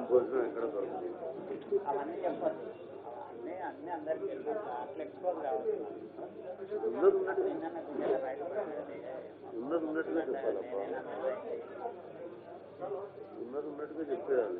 భోజనం ఎక్కడ దొరుకుతుంది అవన్నీ చెప్పచ్చు. అన్నీ అందరికీ అట్లా ఎక్స్పోజ్ కావాలి. ఉన్నట్టుగా చెప్పాలప్పా, ఉన్నట్టుగా చెప్పేయాలి.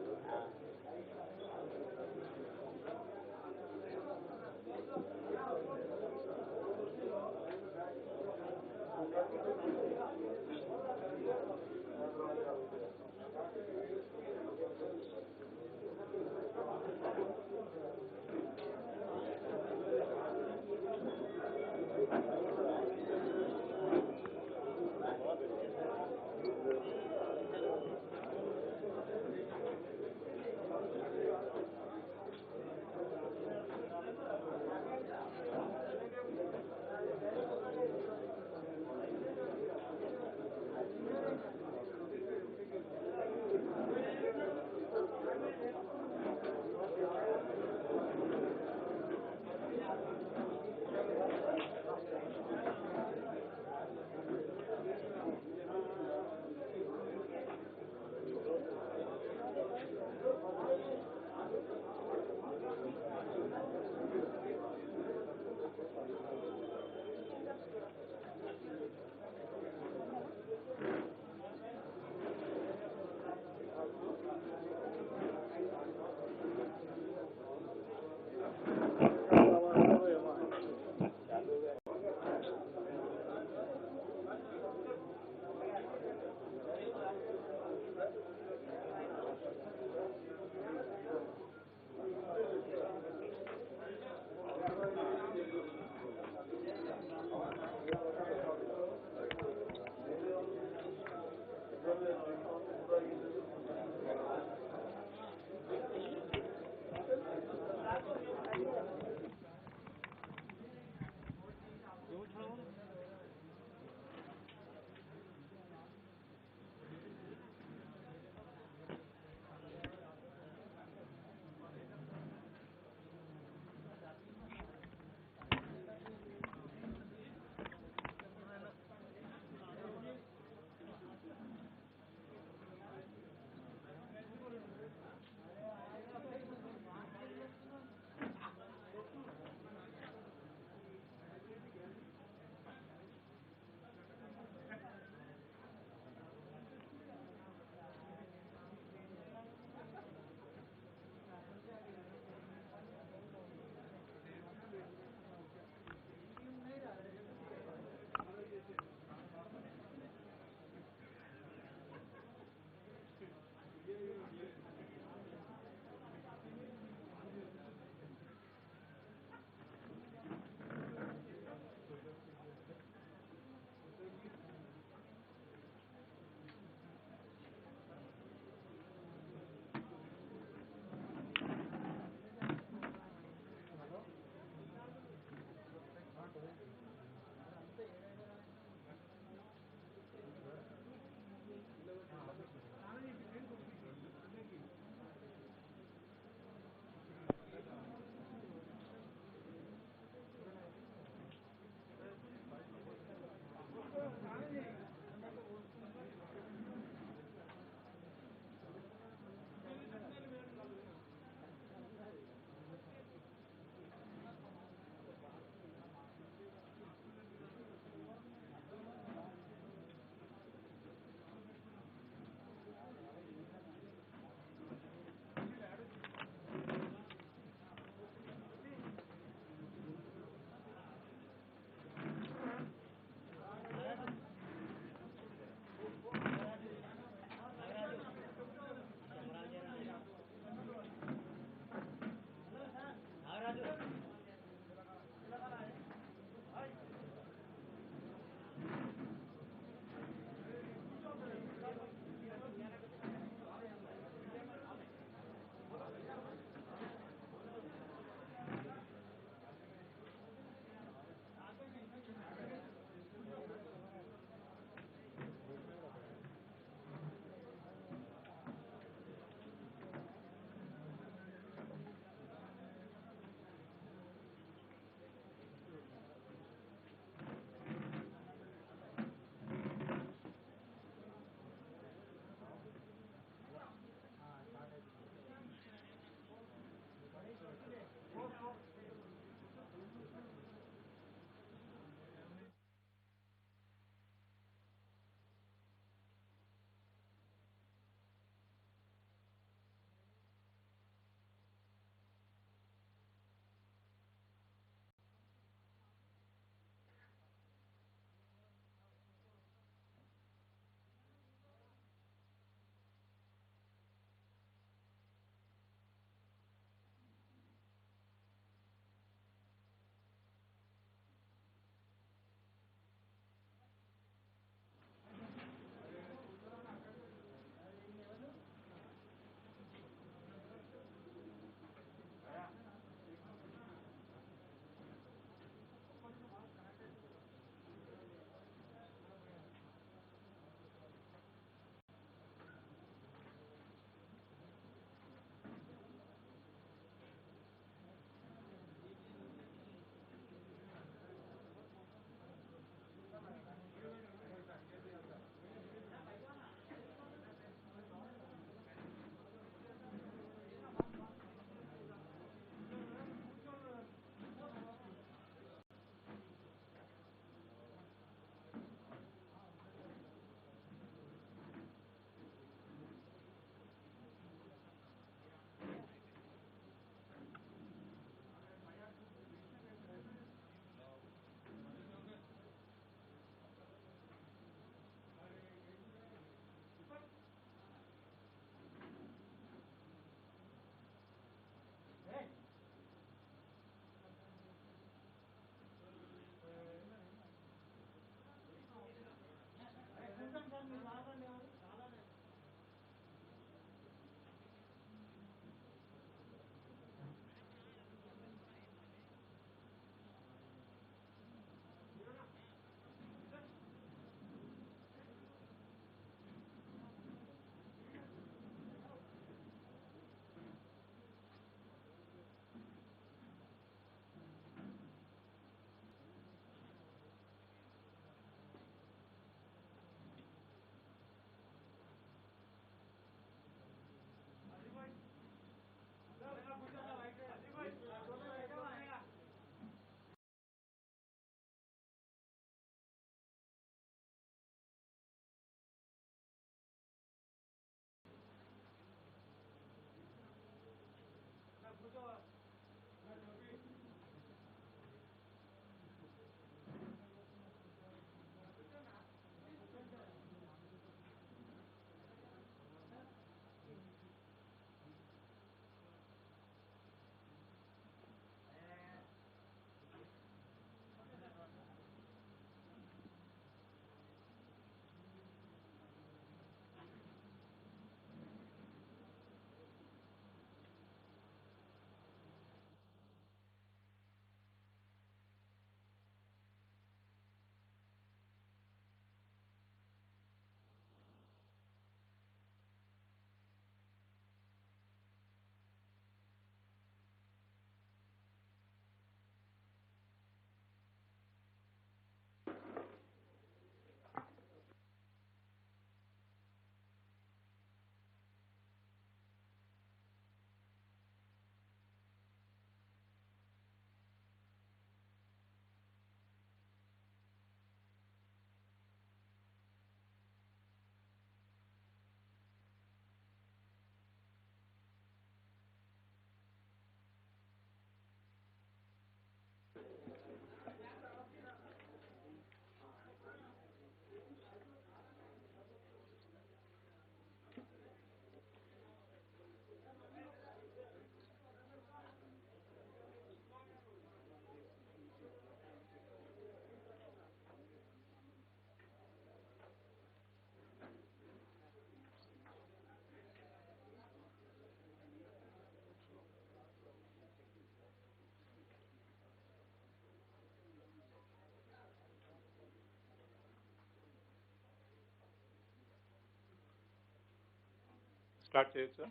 స్టార్ట్ చేయొచ్చు.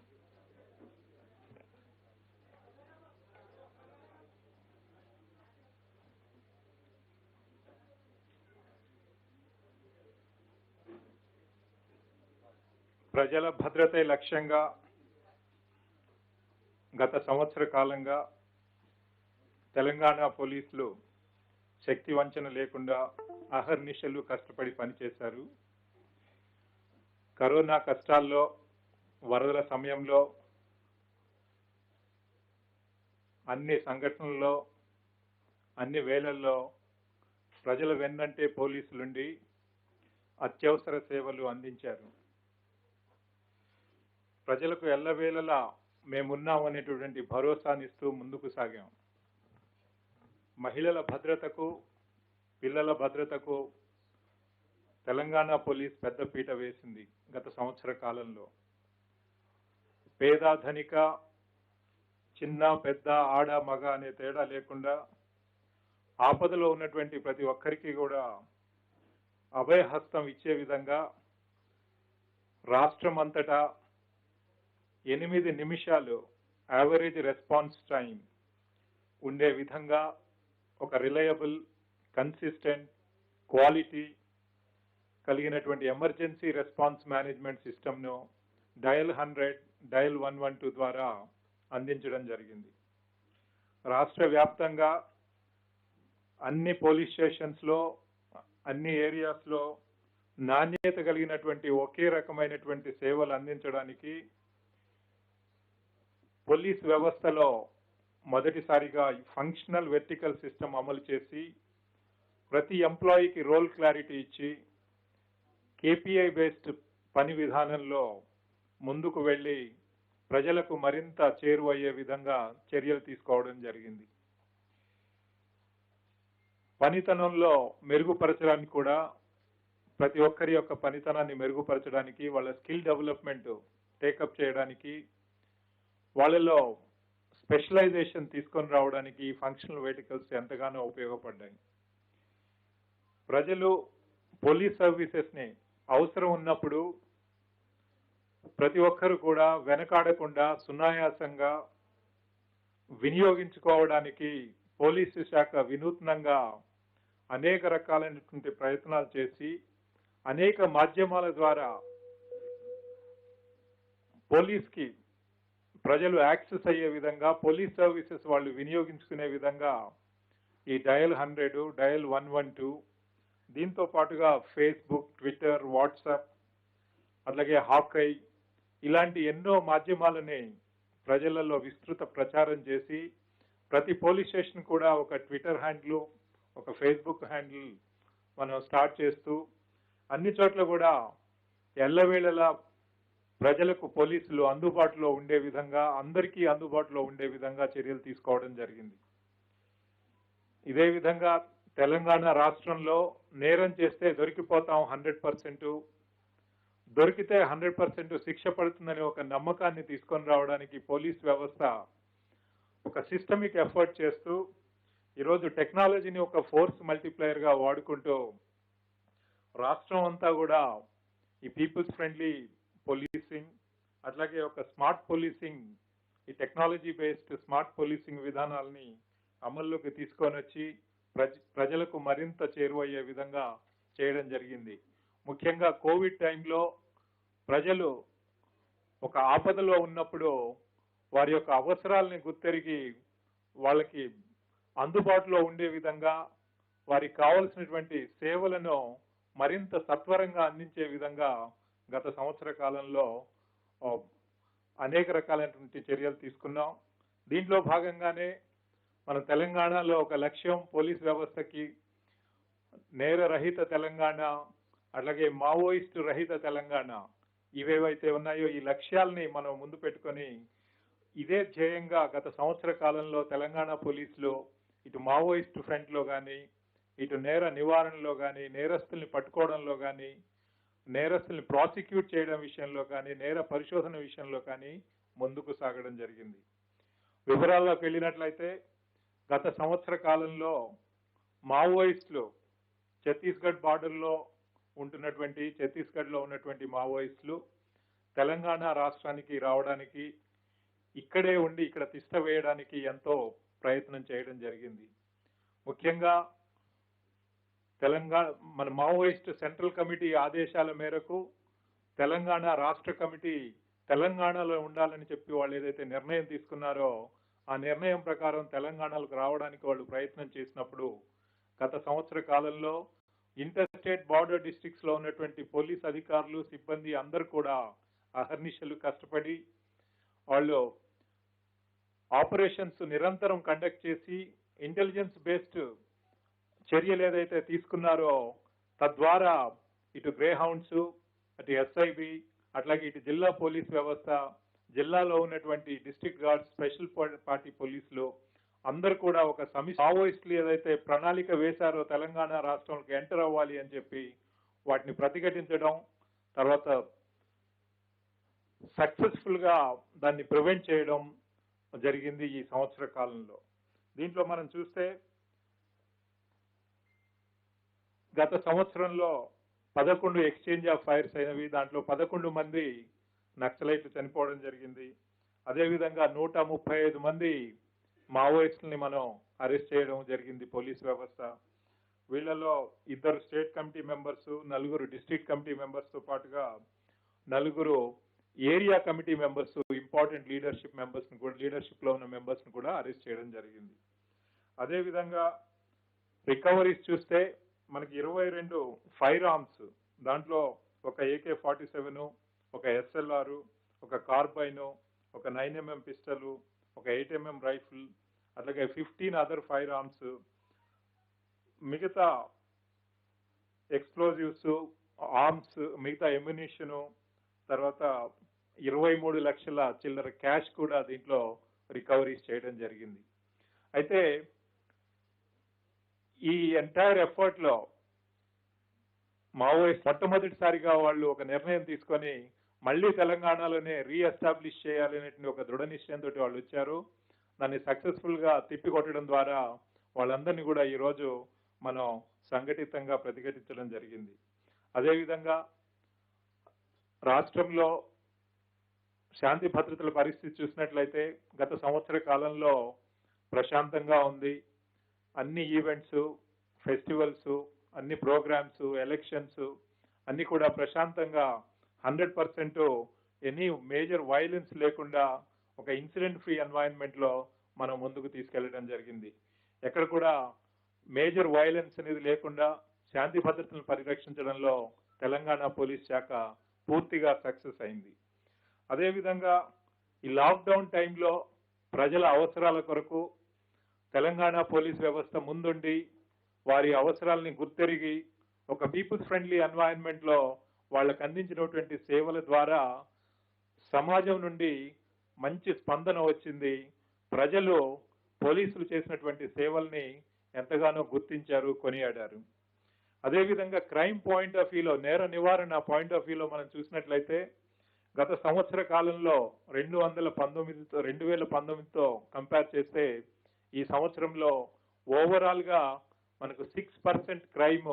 ప్రజల భద్రతే లక్ష్యంగా గత సంవత్సర కాలంగా తెలంగాణ పోలీసులు శక్తి వంచన లేకుండా అహర్నిశలు కష్టపడి పనిచేశారు. కరోనా కష్టాల్లో, వరదల సమయంలో, అన్ని సంఘటనల్లో, అన్ని వేళల్లో ప్రజల వెన్నంటే పోలీసులుండి అత్యవసర సేవలు అందించారు. ప్రజలకు ఎల్లవేళలా మేమున్నామనేటువంటి భరోసానిస్తూ ముందుకు సాగాం. మహిళల భద్రతకు, పిల్లల భద్రతకు తెలంగాణ పోలీస్ పెద్దపీట వేసింది గత సంవత్సర కాలంలో. పేద ధనిక, చిన్న పెద్ద, ఆడ మగ అనే తేడా లేకుండా ఆపదలో ఉన్నటువంటి ప్రతి ఒక్కరికి కూడా అభయహస్తం ఇచ్చే విధంగా రాష్ట్రం అంతటా 8 నిమిషాలు యావరేజ్ రెస్పాన్స్ టైం ఉండే విధంగా ఒక రిలయబుల్, కన్సిస్టెంట్, క్వాలిటీ కలిగినటువంటి ఎమర్జెన్సీ రెస్పాన్స్ మేనేజ్మెంట్ సిస్టమ్ను డయల్ 100, డయల్ 112 ద్వారా అందించడం జరిగింది. రాష్ట్ర వ్యాప్తంగా అన్ని పోలీస్ స్టేషన్స్లో, అన్ని ఏరియాస్లో నాణ్యత కలిగినటువంటి ఒకే రకమైనటువంటి సేవలు అందించడానికి పోలీస్ వ్యవస్థలో మొదటిసారిగా ఫంక్షనల్ వెర్టికల్ సిస్టమ్ అమలు చేసి ప్రతి ఎంప్లాయీకి రోల్ క్లారిటీ ఇచ్చి కేపీఐ బేస్డ్ పని విధానంలో ముందుకు వెళ్ళి ప్రజలకు మరింత చేరువయ్యే విధంగా చర్యలు తీసుకోవడం జరిగింది. పనితనంలో మెరుగుపరచడానికి కూడా, ప్రతి ఒక్కరి యొక్క పనితనాన్ని మెరుగుపరచడానికి, వాళ్ళ స్కిల్ డెవలప్మెంట్ టేకప్ చేయడానికి, వాళ్ళలో స్పెషలైజేషన్ తీసుకొని రావడానికి ఈ ఫంక్షనల్ వెర్టికల్స్ ఎంతగానో ఉపయోగపడ్డాయి. ప్రజలు పోలీస్ సర్వీసెస్ని అవసరం ఉన్నప్పుడు ప్రతి ఒక్కరు కూడా వెనకాడకుండా సునాయాసంగా వినియోగించుకోవడానికి పోలీసు శాఖ వినూత్నంగా అనేక రకాలైనటువంటి ప్రయత్నాలు చేసి అనేక మాధ్యమాల ద్వారా పోలీస్కి ప్రజలు యాక్సెస్ అయ్యే విధంగా, పోలీస్ సర్వీసెస్ వాళ్ళు వినియోగించుకునే విధంగా ఈ డయల్ 100, డయల్ 112, దీంతో పాటుగా ఫేస్బుక్, ట్విట్టర్, వాట్సాప్, అలాగే హాకై ఇలాంటి ఎన్నో మాధ్యమాలని ప్రజలలో విస్తృత ప్రచారం చేసి ప్రతి పోలీస్ స్టేషన్ కూడా ఒక ట్విట్టర్ హ్యాండిల్, ఒక ఫేస్బుక్ హ్యాండిల్ మనం స్టార్ట్ చేస్తూ అన్ని చోట్ల కూడా ఎల్లవేళలా ప్రజలకు పోలీసులు అందుబాటులో ఉండే విధంగా, అందరికీ అందుబాటులో ఉండే విధంగా చర్యలు తీసుకోవడం జరిగింది. ఇదే విధంగా తెలంగాణ రాష్ట్రంలో నేరం చేస్తే దొరికిపోతాం 100%, దొరికితే 100% శిక్ష పడుతుందనే ఒక నమ్మకాన్ని తీసుకొని రావడానికి పోలీస్ వ్యవస్థ ఒక సిస్టమిక్ ఎఫర్ట్ చేస్తూ ఈరోజు టెక్నాలజీని ఒక ఫోర్స్ మల్టిప్లయర్ గా వాడుకుంటూ రాష్ట్రం అంతా కూడా ఈ పీపుల్స్ ఫ్రెండ్లీ పోలీసింగ్, అట్లాగే ఒక స్మార్ట్ పోలీసింగ్, ఈ టెక్నాలజీ బేస్డ్ స్మార్ట్ పోలీసింగ్ విధానాలని అమల్లోకి తీసుకొని వచ్చి ప్రజలకు మరింత చేరువయ్యే విధంగా చేయడం జరిగింది. ముఖ్యంగా కోవిడ్ టైంలో ప్రజలు ఒక ఆపదలో ఉన్నప్పుడు వారి యొక్క అవసరాలని గుర్తెరిగి వాళ్ళకి అందుబాటులో ఉండే విధంగా, వారికి కావలసినటువంటి సేవలను మరింత సత్వరంగా అందించే విధంగా గత సంవత్సర కాలంలో అనేక రకాలైనటువంటి చర్యలు తీసుకున్నాం. దీంట్లో భాగంగానే మన తెలంగాణలో ఒక లక్ష్యం పోలీస్ వ్యవస్థకి నేరరహిత తెలంగాణ, అలాగే మావోయిస్ట్ రహిత తెలంగాణ, ఇవేవైతే ఉన్నాయో ఈ లక్ష్యాలని మనం ముందు పెట్టుకొని ఇదే ధ్యేయంగా గత సంవత్సర కాలంలో తెలంగాణ పోలీసులు ఇటు మావోయిస్ట్ ఫ్రంట్ లో కానీ, ఇటు నేర నివారణలో కానీ, నేరస్తుల్ని పట్టుకోవడంలో కానీ, నేరస్తుల్ని ప్రాసిక్యూట్ చేయడం విషయంలో కానీ, నేర పరిశోధన విషయంలో కానీ ముందుకు సాగడం జరిగింది. వివరాల్లోకి వెళ్ళినట్లయితే గత సంవత్సర కాలంలో మావోయిస్టులు ఛత్తీస్గఢ్ బార్డర్లో ఉన్నటువంటి మావోయిస్టులు తెలంగాణ రాష్ట్రానికి రావడానికి, ఇక్కడే ఉండి ఇక్కడ తిష్ట వేయడానికి ఎంతో ప్రయత్నం చేయడం జరిగింది. ముఖ్యంగా తెలంగాణ మన మావోయిస్ట్ సెంట్రల్ కమిటీ ఆదేశాల మేరకు తెలంగాణ రాష్ట్ర కమిటీ తెలంగాణలో ఉండాలని చెప్పి వాళ్ళు ఏదైతే నిర్ణయం తీసుకున్నారో ఆ నిర్ణయం ప్రకారం తెలంగాణకు రావడానికి వాళ్ళు ప్రయత్నం చేసినప్పుడు గత సంవత్సర కాలంలో ఇంటర్ స్టేట్ బార్డర్ డిస్ట్రిక్ట్స్ లో ఉన్నటువంటి పోలీస్ అధికారులు, సిబ్బంది అందరూ కూడా అహర్నిశలు కష్టపడి వాళ్ళు ఆపరేషన్స్ నిరంతరం కండక్ట్ చేసి ఇంటెలిజెన్స్ బేస్డ్ చర్యలు ఏదైతే తీసుకున్నారో తద్వారా ఇటు గ్రే హౌండ్స్, అటు ఎస్ఐబి, అట్లాగే ఇటు జిల్లా పోలీస్ వ్యవస్థ, జిల్లాలో ఉన్నటువంటి డిస్ట్రిక్ట్ గార్డ్స్, స్పెషల్ పార్టీ పోలీసులు అందరూ కూడా ఒక మావోయిస్టులు ఏదైతే ప్రణాళిక వేశారో తెలంగాణ రాష్ట్రంలోకి ఎంటర్ అవ్వాలి అని చెప్పి వాటిని ప్రతిఘటించడం, తర్వాత సక్సెస్ఫుల్ గా దాన్ని ప్రివెంట్ చేయడం జరిగింది ఈ సంవత్సర కాలంలో. దీంట్లో మనం చూస్తే గత సంవత్సరంలో 11 ఎక్స్చేంజ్ ఆఫ్ ఫైర్స్ అయినవి. దాంట్లో 11 మంది నక్సలైట్లు చనిపోవడం జరిగింది. అదేవిధంగా 135 మంది మావోయిస్టుల్ని మనం అరెస్ట్ చేయడం జరిగింది పోలీస్ వ్యవస్థ. వీళ్ళలో 2 state committee members, 4 district committee members తో పాటుగా 4 area committee members, important leadership లో ఉన్న మెంబర్స్ ని కూడా అరెస్ట్ చేయడం జరిగింది. అదేవిధంగా రికవరీస్ చూస్తే మనకి 22 ఫైర్ ఆర్మ్స్, దాంట్లో ఒక AK-47, ఒక SLR, ఒక కార్బైన్, ఒక 9mm పిస్టల్, ఒక 8mm రైఫిల్, అట్లాగే 15 అదర్ ఫైర్ ఆర్మ్స్, మిగతా ఎక్స్ప్లోజివ్స్, ఆర్మ్స్, మిగతా ఎమ్యునిషన్, తర్వాత 23 లక్షల చిల్లర క్యాష్ కూడా దీంట్లో రికవరీస్ చేయడం జరిగింది. అయితే ఈ ఎంటైర్ ఎఫర్ట్ లో మావోయిస్ట్ మొట్టమొదటిసారిగా వాళ్ళు ఒక నిర్ణయం తీసుకొని మళ్ళీ తెలంగాణలోనే రీఎస్టాబ్లిష్ చేయాలనేటువంటి ఒక దృఢ నిశ్చయంతో వాళ్ళు వచ్చారు. దాన్ని సక్సెస్ఫుల్ గా తిప్పికొట్టడం ద్వారా వాళ్ళందరినీ కూడా ఈ రోజు మనం సంఘటితంగా ప్రతిఘటించడం జరిగింది. అదేవిధంగా రాష్ట్రంలో శాంతి భద్రతల పరిస్థితి చూసినట్లయితే గత సంవత్సర కాలంలో ప్రశాంతంగా ఉంది. అన్ని ఈవెంట్స్, ఫెస్టివల్స్, అన్ని ప్రోగ్రామ్స్, ఎలక్షన్స్ అన్ని కూడా ప్రశాంతంగా 100% ఎనీ మేజర్ వైలెన్స్ లేకుండా ఒక ఇన్సిడెంట్ ఫ్రీ ఎన్వైరన్మెంట్ లో మనం ముందుకు తీసుకెళ్లడం జరిగింది. ఎక్కడ కూడా మేజర్ వైలెన్స్ అనేది లేకుండా శాంతి భద్రతలను పరిరక్షించడంలో తెలంగాణ పోలీస్ శాఖ పూర్తిగా సక్సెస్ అయింది. అదేవిధంగా ఈ లాక్డౌన్ టైంలో ప్రజల అవసరాల కొరకు తెలంగాణ పోలీస్ వ్యవస్థ ముందుండి వారి అవసరాలని గుర్తెరిగి ఒక పీపుల్స్ ఫ్రెండ్లీ ఎన్వైరన్మెంట్ లో వాళ్ళకు అందించినటువంటి సేవల ద్వారా సమాజం నుండి మంచి స్పందన వచ్చింది. ప్రజలు పోలీసులు చేసినటువంటి సేవల్ని ఎంతగానో గుర్తించారు, కొనియాడారు. అదేవిధంగా క్రైమ్ పాయింట్ ఆఫ్ వ్యూలో, నేర నివారణ పాయింట్ ఆఫ్ వ్యూలో మనం చూసినట్లయితే గత సంవత్సర కాలంలో 2019తో కంపేర్ చేస్తే ఈ సంవత్సరంలో ఓవరాల్ గా మనకు 6% క్రైమ్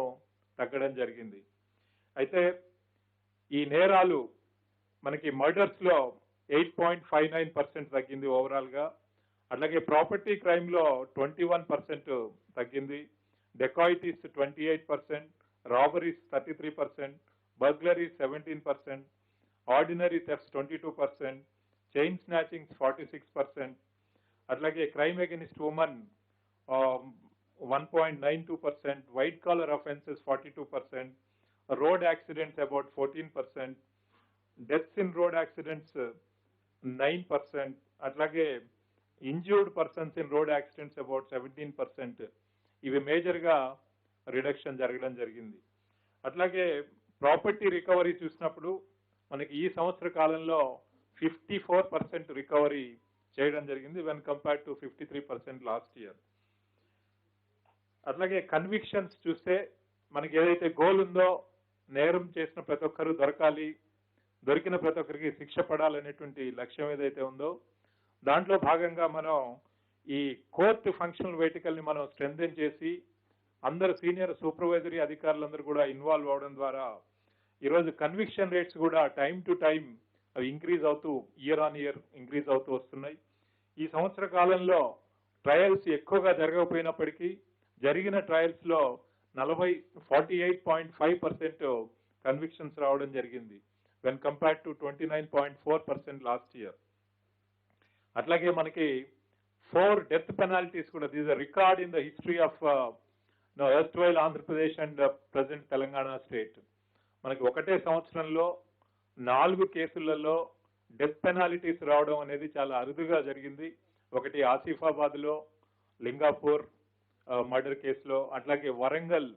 తగ్గడం జరిగింది. అయితే ఈ నేరాలు మనకి మర్డర్స్ లో 8.59% తగ్గింది ఓవరాల్ గా. అట్లాగే ప్రాపర్టీ క్రైమ్ లో 21% తగ్గింది. Dacoities 28%, robberies 33%, బర్గ్లరీస్ 17%, ordinary thefts 22%, chain snatchings 46%, అట్లాగే crime against women 1.92%, white collar offences 42%, road accidents about 14%, deaths in road accidents 9%, అట్లాగే injured persons in road accidents about 17%. ఇవి మేజర్ గా రిడక్షన్ జరగడం జరిగింది. అట్లాగే ప్రాపర్టీ రికవరీ చూసినప్పుడు మనకి ఈ సంవత్సర కాలంలో 54% రికవరీ చేయడం జరిగింది when compared to 53% last year. అట్లాగే కన్విక్షన్స్ చూస్తే మనకి ఏదైతే గోల్ ఉందో నేరం చేసిన ప్రతి ఒక్కరూ దొరకాలి, దొరికిన ప్రతి ఒక్కరికి శిక్ష పడాలనేటువంటి లక్ష్యం ఏదైతే ఉందో దాంట్లో భాగంగా మనం ఈ కోర్టు ఫంక్షనల్ వెహికల్ ని మనం స్ట్రెంథెన్ చేసి అందరు సీనియర్ సూపర్వైజరీ అధికారులందరూ కూడా ఇన్వాల్వ్ అవడం ద్వారా ఈరోజు కన్విక్షన్ రేట్స్ కూడా టైం టు టైం అవి ఇంక్రీజ్ అవుతూ ఇయర్ ఆన్ ఇయర్ ఇంక్రీజ్ అవుతూ వస్తున్నాయి. ఈ సంవత్సర కాలంలో ట్రయల్స్ ఎక్కువగా జరగకపోయినప్పటికీ జరిగిన ట్రయల్స్ లో 48.5% కన్విక్షన్స్ రావడం జరిగింది when compared to 29.4% last year. అట్లాగే మనకి 4 డెత్ పెనాల్టీస్ కూడా, this record in the history of erstwhile Andhra Pradesh and present Telangana state. మనకి ఒకటే సంవత్సరంలో 4 కేసులలో డెత్ పెనాల్టీస్ రావడం అనేది చాలా అరుదుగా జరిగింది. ఒకటి ఆసిఫాబాద్ లో లింగాపూర్ మర్డర్ కేసులో, అట్లాగే వరంగల్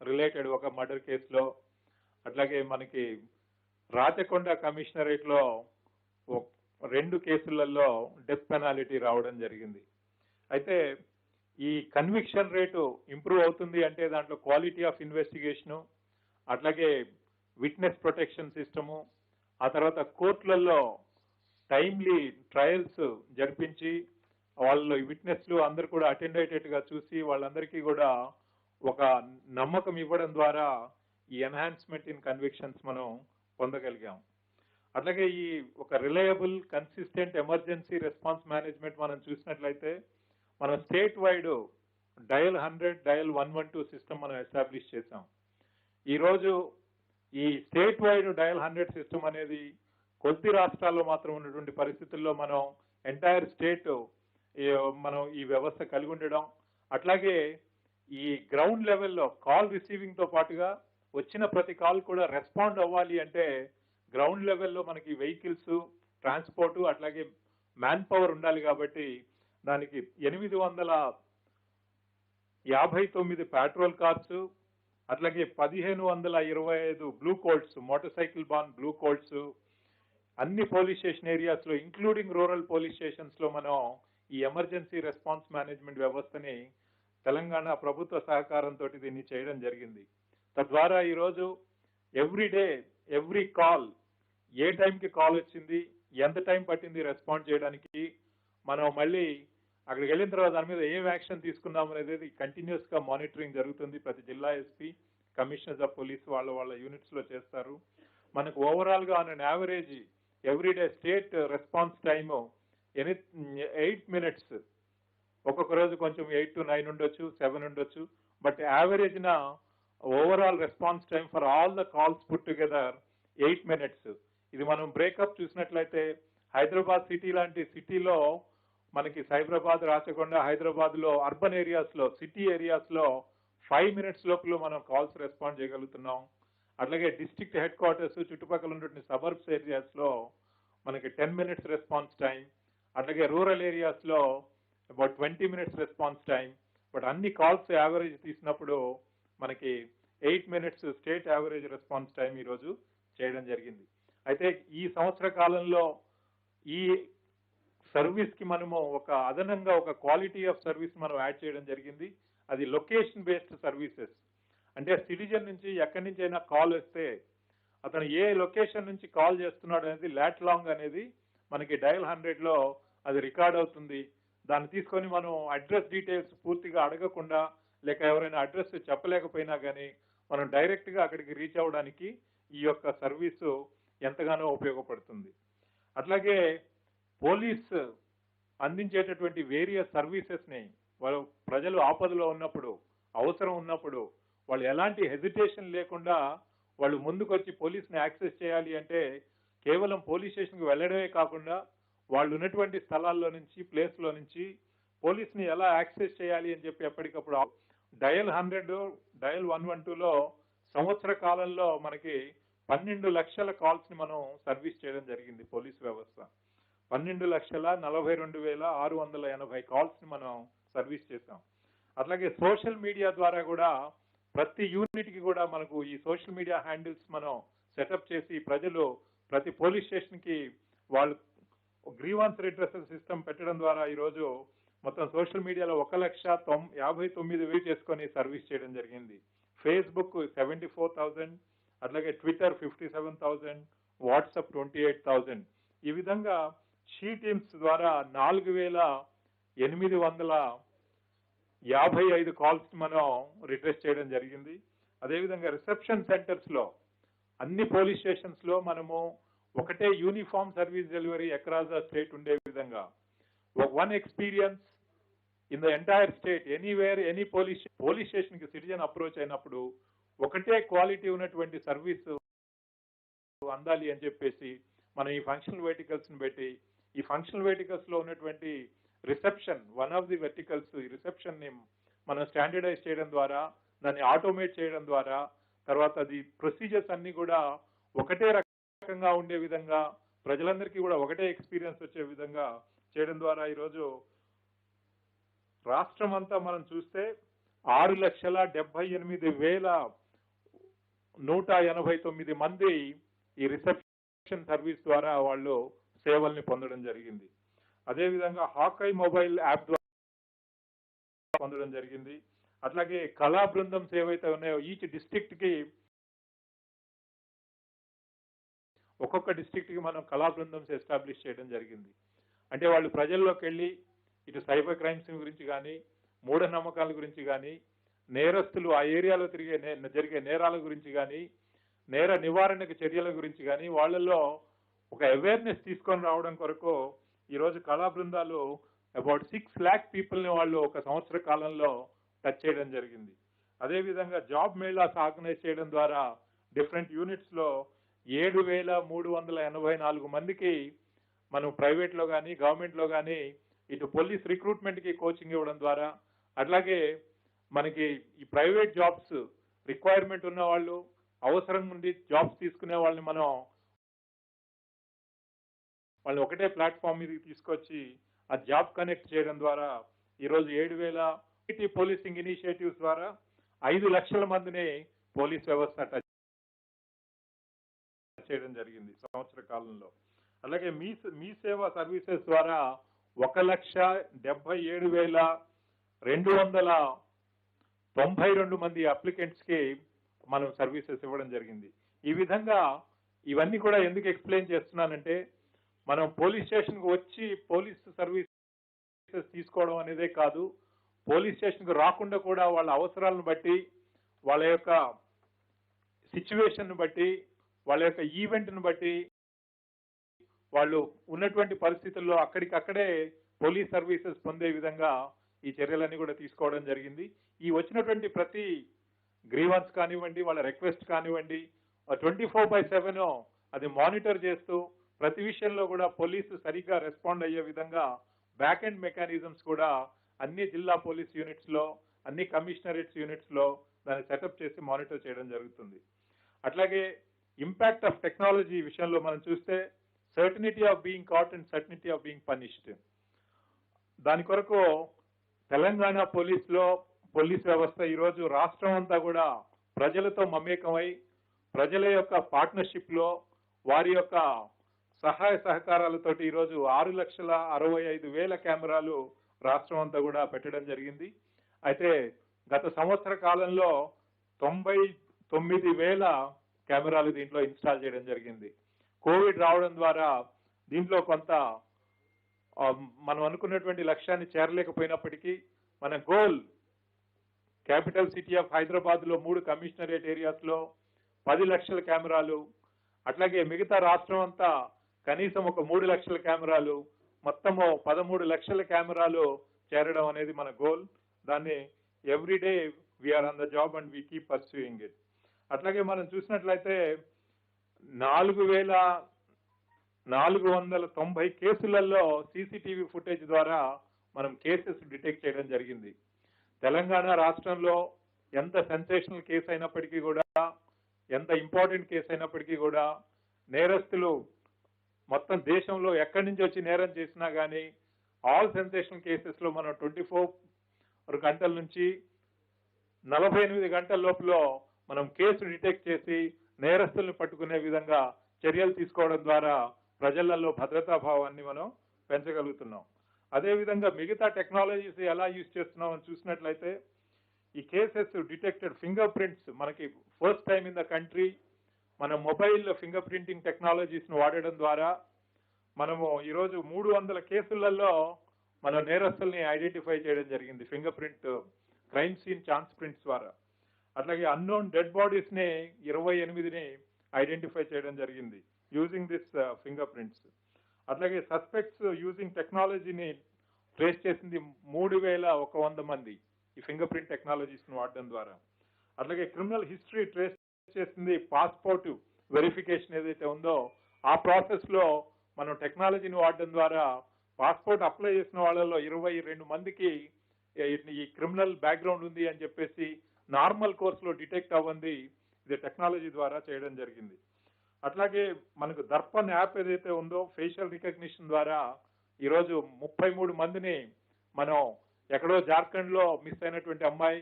రిలేటెడ్ ఒక మర్డర్ కేసులో, అట్లాగే మనకి రాచకొండ కమిషనరేట్ లో 2 కేసులలో డెత్ పెనాల్టీ రావడం జరిగింది. అయితే ఈ కన్విక్షన్ రేటు ఇంప్రూవ్ అవుతుంది అంటే దాంట్లో క్వాలిటీ ఆఫ్ ఇన్వెస్టిగేషను, అట్లాగే విట్నెస్ ప్రొటెక్షన్ సిస్టము, ఆ తర్వాత కోర్టులలో టైమ్లీ ట్రయల్స్ జరిపించి వాళ్ళు విట్నెస్లు అందరు కూడా అటెండ్ అయ్యేటట్టుగా చూసి వాళ్ళందరికీ కూడా ఒక నమ్మకం ఇవ్వడం ద్వారా ఈ ఎన్హాన్స్మెంట్ ఇన్ కన్విక్షన్స్ మనం పొందగలిగాం. అట్లాగే ఈ ఒక reliable consistent emergency response management మనం చూసినట్లయితే మనం state wide dial 100 dial 112 system మనం ఎస్టాబ్లిష్ చేసాం. ఈరోజు ఈ స్టేట్ వైడ్ డయల్ 100 సిస్టమ్ అనేది కొద్ది రాష్ట్రాల్లో మాత్రం ఉన్నటువంటి పరిస్థితుల్లో మనం ఎంటైర్ స్టేట్ మనం ఈ వ్యవస్థ కలిగి ఉండడం, అట్లాగే ఈ గ్రౌండ్ లెవెల్లో కాల్ రిసీవింగ్ తో పాటుగా వచ్చిన ప్రతి కాల్ కూడా రెస్పాండ్ అవ్వాలి అంటే గ్రౌండ్ లెవెల్లో మనకి వెహికల్స్ ట్రాన్స్పోర్ట్ అట్లాగే మ్యాన్ పవర్ ఉండాలి. కాబట్టి దానికి 859 పెట్రోల్ కార్స్, అట్లాగే 1525 బ్లూ కోల్ట్స్, మోటార్ సైకిల్ బాన్ బ్లూ కోల్ట్స్ అన్ని పోలీస్ స్టేషన్ ఏరియాస్ లో ఇంక్లూడింగ్ రూరల్ పోలీస్ స్టేషన్స్ లో మనం ఈ ఎమర్జెన్సీ రెస్పాన్స్ మేనేజ్మెంట్ వ్యవస్థని తెలంగాణ ప్రభుత్వ సహకారంతో దీన్ని చేయడం జరిగింది. తద్వారా ఈరోజు ఎవ్రీ డే ఎవ్రీ కాల్, ఏ టైంకి కాల్ వచ్చింది, ఎంత టైం పట్టింది రెస్పాండ్ చేయడానికి, మనం మళ్ళీ అక్కడికి వెళ్ళిన తర్వాత దాని మీద ఏం యాక్షన్ తీసుకున్నాం అనేది కంటిన్యూస్ గా మానిటరింగ్ జరుగుతుంది. ప్రతి జిల్లా ఎస్పీ, కమిషనర్స్ ఆఫ్ పోలీస్ వాళ్ళ యూనిట్స్ లో చేస్తారు. మనకు ఓవరాల్ గా on an average everyday state response time 8 minutes. ఒక్కొక్క రోజు కొంచెం 8 to 9 ఉండొచ్చు, 7 ఉండొచ్చు, బట్ యావరేజ్ నా overall response time for all the calls put together 8 minutes. ఇది మనం బ్రేకప్ చూసినట్లయితే హైదరాబాద్ సిటీ లాంటి సిటీలో మనకి సైబరాబాద్, రాచకొండ, హైదరాబాద్ లో అర్బన్ ఏరియాస్ లో, సిటీ ఏరియాస్ లో 5 minutes లోపల మనం కాల్స్ రెస్పాండ్ చేయగలుగుతున్నాం. అట్లాగే డిస్ట్రిక్ట్ హెడ్ క్వార్టర్స్ చుట్టుపక్కల ఉన్నటువంటి సబర్బ్స్ ఏరియాస్ లో మనకి 10 minutes రెస్పాన్స్ టైం, అట్లాగే రూరల్ ఏరియాస్ లో about 20 minutes response time. But అన్ని కాల్స్ యావరేజ్ తీసినప్పుడు మనకి 8 minutes state average response time ఈరోజు చేయడం జరిగింది. అయితే ఈ సంవత్సర కాలంలో ఈ సర్వీస్ కి మనము ఒక అదనంగా ఒక క్వాలిటీ ఆఫ్ సర్వీస్ మనం యాడ్ చేయడం జరిగింది. అది లొకేషన్ బేస్డ్ సర్వీసెస్. అంటే సిటిజన్ నుంచి ఎక్కడి నుంచి అయినా కాల్ వస్తే అతను ఏ లొకేషన్ నుంచి కాల్ చేస్తున్నాడు అనేది లాట్ లాంగ్ అనేది మనకి డయల్ 100 లో అది రికార్డ్ అవుతుంది. దాన్ని తీసుకొని మనం అడ్రస్ డీటెయిల్స్ పూర్తిగా అడగకుండా, లేక ఎవరైనా అడ్రస్ చెప్పలేకపోయినా కానీ మనం డైరెక్ట్ గా అక్కడికి రీచ్ అవ్వడానికి ఈ యొక్క సర్వీసు ఎంతగానో ఉపయోగపడుతుంది. అట్లాగే పోలీస్ అందించేటటువంటి వేరియస్ సర్వీసెస్ ని వాళ్ళు ప్రజలు ఆపదలో ఉన్నప్పుడు, అవసరం ఉన్నప్పుడు వాళ్ళు ఎలాంటి హెజిటేషన్ లేకుండా వాళ్ళు ముందుకొచ్చి పోలీస్ని యాక్సెస్ చేయాలి అంటే కేవలం పోలీస్ స్టేషన్కి వెళ్ళడమే కాకుండా వాళ్ళు ఉన్నటువంటి స్థలాల్లో నుంచి, ప్లేస్ లో నుంచి పోలీస్ని ఎలా యాక్సెస్ చేయాలి అని చెప్పి ఎప్పటికప్పుడు డయల్ 100 డయల్ 112లో సంవత్సర కాలంలో మనకి 12 లక్షల కాల్స్ ని మనం సర్వీస్ చేయడం జరిగింది. పోలీస్ వ్యవస్థ 12,42,680 కాల్స్ ని మనం సర్వీస్ చేసాం. అట్లాగే సోషల్ మీడియా ద్వారా కూడా ప్రతి యూనిట్ కి కూడా మనకు ఈ సోషల్ మీడియా హ్యాండిల్స్ మనం సెటప్ చేసి ప్రజలు ప్రతి పోలీస్ స్టేషన్ కి వాళ్ళు గ్రీవాన్స్ రిడ్రెసల్ సిస్టమ్ పెట్టడం ద్వారా ఈరోజు మొత్తం సోషల్ మీడియాలో 1,59,000 చేసుకొని సర్వీస్ చేయడం జరిగింది. ఫేస్బుక్ 74,000, అట్లాగే ట్విట్టర్ 57,000, వాట్సాప్ 28,000. ఈ విధంగా షీ టీమ్స్ ద్వారా 4,855 కాల్స్ మనం రిట్రెస్ చేయడం జరిగింది. అదేవిధంగా రిసెప్షన్ సెంటర్స్ లో అన్ని పోలీస్ స్టేషన్స్ లో మనము ఒకటే uniform service delivery across the state ఉండే విధంగా, one experience in the entire state, anywhere any police station కి సిటిజన్ అప్రోచ్ అయినప్పుడు ఒకటే క్వాలిటీ ఉన్నటువంటి సర్వీస్ అందాలి అని చెప్పేసి మనం ఈ ఫంక్షనల్ వెహికల్స్ ని పెట్టి, ఈ ఫంక్షనల్ వెహికల్స్ లో ఉన్నటువంటి reception, one of the verticals, ఈ రిసెప్షన్ ని మనం స్టాండర్డైజ్ చేయడం ద్వారా, దాన్ని ఆటోమేట్ చేయడం ద్వారా, తర్వాత అది ప్రొసీజర్స్ అన్ని కూడా ఒకటే రకంగా ఉండే విధంగా, ప్రజలందరికీ కూడా ఒకటే ఎక్స్పీరియన్స్ వచ్చే విధంగా చేయడం ద్వారా ఈరోజు రాష్ట్రం అంతా మనం చూస్తే 6,78,189 మంది ఈ రిసెప్షన్ సర్వీస్ ద్వారా వాళ్ళు సేవల్ని పొందడం జరిగింది. అదేవిధంగా హాకై మొబైల్ యాప్ ద్వారా పొందడం జరిగింది. అట్లాగే కళా బృందం ఏవైతే ఉన్నాయో ఈచ్ డిస్ట్రిక్ట్ కి, ఒక్కొక్క డిస్ట్రిక్ట్ కి మనం కళా బృందం ఎస్టాబ్లిష్ చేయడం జరిగింది. అంటే వాళ్ళు ప్రజల్లోకి వెళ్ళి ఇటు సైబర్ క్రైమ్స్ గురించి కానీ, మూఢనమ్మకాల గురించి కానీ, నేరస్తులు ఆ ఏరియాలో జరిగే నేరాల గురించి కానీ, నేర నివారణకు చర్యల గురించి కానీ వాళ్ళల్లో ఒక అవేర్నెస్ తీసుకొని రావడం కొరకు ఈరోజు కళా బృందాలు అబౌట్ 6 lakh పీపుల్ని వాళ్ళు ఒక సంవత్సర కాలంలో టచ్ చేయడం జరిగింది. అదేవిధంగా జాబ్ మేళాస్ ఆర్గనైజ్ చేయడం ద్వారా డిఫరెంట్ యూనిట్స్ లో 7,384 మందికి మనం ప్రైవేట్ లో కానీ, గవర్నమెంట్ లో కానీ, ఇటు పోలీస్ రిక్రూట్మెంట్ కి కోచింగ్ ఇవ్వడం ద్వారా, అట్లాగే మనకి ఈ ప్రైవేట్ జాబ్స్ రిక్వైర్మెంట్ ఉన్న వాళ్ళు, అవసరం నుండి జాబ్స్ తీసుకునే వాళ్ళని మనం వాళ్ళని ఒకటే ప్లాట్ఫామ్ మీదకి తీసుకొచ్చి ఆ జాబ్ కనెక్ట్ చేయడం ద్వారా ఈరోజు 7,000 పోలీసింగ్ ఇనిషియేటివ్స్ ద్వారా 5 లక్షల మందిని పోలీస్ వ్యవస్థ టచ్ చేయడం జరిగింది సంవత్సర కాలంలో. అలాగే మీ సేవ సర్వీసెస్ ద్వారా 1,77,292 మంది అప్లికెంట్స్ కి మనం సర్వీసెస్ ఇవ్వడం జరిగింది. ఈ విధంగా ఇవన్నీ కూడా ఎందుకు ఎక్స్ప్లెయిన్ చేస్తున్నానంటే, మనం పోలీస్ స్టేషన్ కు వచ్చి పోలీస్ సర్వీసెస్ తీసుకోవడం అనేదే కాదు, పోలీస్ స్టేషన్ కు రాకుండా కూడా వాళ్ళ అవసరాలను బట్టి, వాళ్ళ యొక్క సిచ్యువేషన్ బట్టి, వాళ్ళ యొక్క ఈవెంట్ ను బట్టి, వాళ్ళు ఉన్నటువంటి పరిస్థితుల్లో అక్కడికక్కడే పోలీస్ సర్వీసెస్ పొందే విధంగా ఈ చర్యలన్నీ కూడా తీసుకోవడం జరిగింది. ఈ వచ్చినటువంటి ప్రతి గ్రీవెన్స్ కానివ్వండి, వాళ్ళ రిక్వెస్ట్ కానివ్వండి, 24/7 అది మానిటర్ చేస్తూ ప్రతి విషయంలో కూడా పోలీసు సరిగ్గా రెస్పాండ్ అయ్యే విధంగా బ్యాక్ ఎండ్ మెకానిజమ్స్ కూడా అన్ని జిల్లా పోలీస్ యూనిట్స్ లో, అన్ని కమిషనరేట్స్ యూనిట్స్ లో దాన్ని సెటప్ చేసి మానిటర్ చేయడం జరుగుతుంది. అట్లాగే ఇంపాక్ట్ ఆఫ్ టెక్నాలజీ విషయంలో మనం చూస్తే certainty of being caught and certainty of being punished, దాని కొరకు తెలంగాణ పోలీస్ వ్యవస్థ ఈరోజు రాష్ట్రం అంతా కూడా ప్రజలతో మమేకమై, ప్రజల యొక్క పార్ట్నర్షిప్ లో, వారి యొక్క సహాయ సహకారాలతోటి ఈరోజు 6,65,000 కెమెరాలు రాష్ట్రం అంతా కూడా పెట్టడం జరిగింది. అయితే గత సంవత్సర కాలంలో 99,000 కెమెరాలు దీంట్లో ఇన్స్టాల్ చేయడం జరిగింది. కోవిడ్ రావడం ద్వారా దీంట్లో కొంత మనం అనుకున్నటువంటి లక్ష్యాన్ని చేరలేకపోయినప్పటికీ మన goal capital city of Hyderabad లో 3 కమిషనరేట్ ఏరియాస్ లో 10 లక్షల కెమెరాలు, అట్లాగే మిగతా రాష్ట్రం అంతా కనీసం ఒక 3 లక్షల కెమెరాలు, మొత్తము 13 లక్షల కెమెరాలు చేరడం అనేది మన గోల్. దాన్ని everyday we're on the job and we keep pursuing it. అట్లాగే మనం చూసినట్లయితే 4,490 కేసులలో సీసీటీవీ ఫుటేజ్ ద్వారా మనం కేసెస్ డిటెక్ట్ చేయడం జరిగింది. తెలంగాణ రాష్ట్రంలో ఎంత సెన్సేషనల్ కేసు అయినప్పటికీ కూడా, ఎంత ఇంపార్టెంట్ కేసు అయినప్పటికీ కూడా, నేరస్తులు మొత్తం దేశంలో ఎక్కడి నుంచి వచ్చి నేరం చేసినా కానీ ఆల్ సెన్సేషనల్ కేసెస్ లో మనం 24 గంటల నుంచి 48 గంటల లోపల మనం కేసు డిటెక్ట్ చేసి నేరస్తుల్ని పట్టుకునే విధంగా చర్యలు తీసుకోవడం ద్వారా ప్రజలలో భద్రతా భావాన్ని మనం పెంచగలుగుతున్నాం. అదేవిధంగా మిగతా టెక్నాలజీస్ ఎలా యూజ్ చేస్తున్నాం అని చూసినట్లయితే, ఈ కేసెస్ డిటెక్టెడ్ ఫింగర్ ప్రింట్స్ మనకి first time in the country మన మొబైల్ ఫింగర్ ప్రింటింగ్ టెక్నాలజీస్ ను వాడడం ద్వారా మనము ఈరోజు 300 కేసులలో మన నేరస్తుల్ని ఐడెంటిఫై చేయడం జరిగింది fingerprint crime scene chance prints ద్వారా. అట్లాగే అన్నోన్ డెడ్ బాడీస్ ని 28ని ఐడెంటిఫై చేయడం జరిగింది. Using this finger prints. అట్లాగే సస్పెక్ట్స్ యూజింగ్ టెక్నాలజీని ట్రేస్ చేసింది 3,100 మంది ఈ ఫింగర్ ప్రింట్ టెక్నాలజీస్ని వాడడం ద్వారా. అట్లాగే క్రిమినల్ హిస్టరీ ట్రేస్ చేసింది పాస్పోర్ట్ వెరిఫికేషన్ ఏదైతే ఉందో ఆ ప్రాసెస్లో మనం టెక్నాలజీని వాడడం ద్వారా పాస్పోర్ట్ అప్లై చేసిన వాళ్ళలో 22 మందికి ఈ క్రిమినల్ బ్యాక్గ్రౌండ్ ఉంది అని చెప్పేసి నార్మల్ కోర్సులో డిటెక్ట్ అవ్వంది ఇది టెక్నాలజీ ద్వారా చేయడం జరిగింది. అట్లాగే మనకు దర్పణ్ యాప్ ఏదైతే ఉందో ఫేషియల్ రికగ్నిషన్ ద్వారా ఈరోజు 33 మందిని మనం ఎక్కడో జార్ఖండ్లో మిస్ అయినటువంటి అమ్మాయి,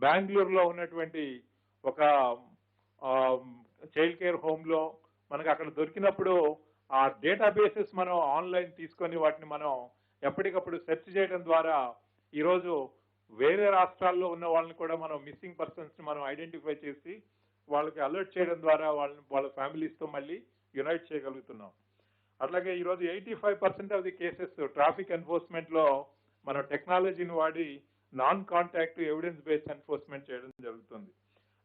బెంగళూరులో ఉన్నటువంటి ఒక చైల్డ్ కేర్ హోమ్లో మనకు అక్కడ దొరికినప్పుడు ఆ డేటాబేసెస్ మనం ఆన్లైన్ తీసుకొని వాటిని మనం ఎప్పటికప్పుడు సెర్చ్ చేయడం ద్వారా ఈరోజు వేరే రాష్ట్రాల్లో ఉన్న వాళ్ళని కూడా మనం మిస్సింగ్ పర్సన్స్ని మనం ఐడెంటిఫై చేసి వాళ్ళకి అలర్ట్ చేయడం ద్వారా వాళ్ళ ఫ్యామిలీస్తో మళ్ళీ యునైట్ చేయగలుగుతున్నాం. అట్లాగే ఈరోజు 85% ఆఫ్ ది కేసెస్ ట్రాఫిక్ ఎన్ఫోర్స్మెంట్లో మనం టెక్నాలజీని వాడి non contact evidence based enforcement చేయడం జరుగుతుంది.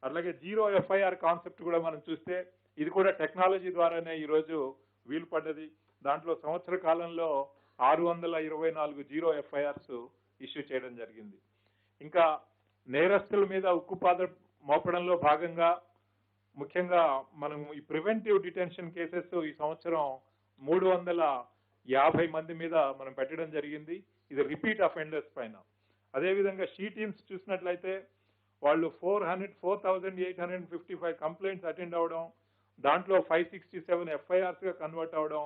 అట్లాగే జీరో ఎఫ్ఐఆర్ కాన్సెప్ట్ కూడా మనం చూస్తే ఇది కూడా టెక్నాలజీ ద్వారానే ఈరోజు వీలు పడ్డది. దాంట్లో సంవత్సర కాలంలో 624 జీరో ఎఫ్ఐఆర్స్ ఇష్యూ చేయడం జరిగింది. ఇంకా నేరస్తుల మీద ఉక్కుపాద మోపడంలో భాగంగా ముఖ్యంగా మనం ఈ ప్రివెంటివ్ డిటెన్షన్ కేసెస్ ఈ సంవత్సరం 350 మంది మీద మనం పెట్టడం జరిగింది. ఇది రిపీట్ అఫెండర్స్ పైన. అదేవిధంగా షీ టీమ్స్ చూసినట్లయితే వాళ్ళు 4,855 కంప్లైంట్స్ అటెండ్ అవడం, దాంట్లో 567 ఎఫ్ఐఆర్స్ గా కన్వర్ట్ అవడం,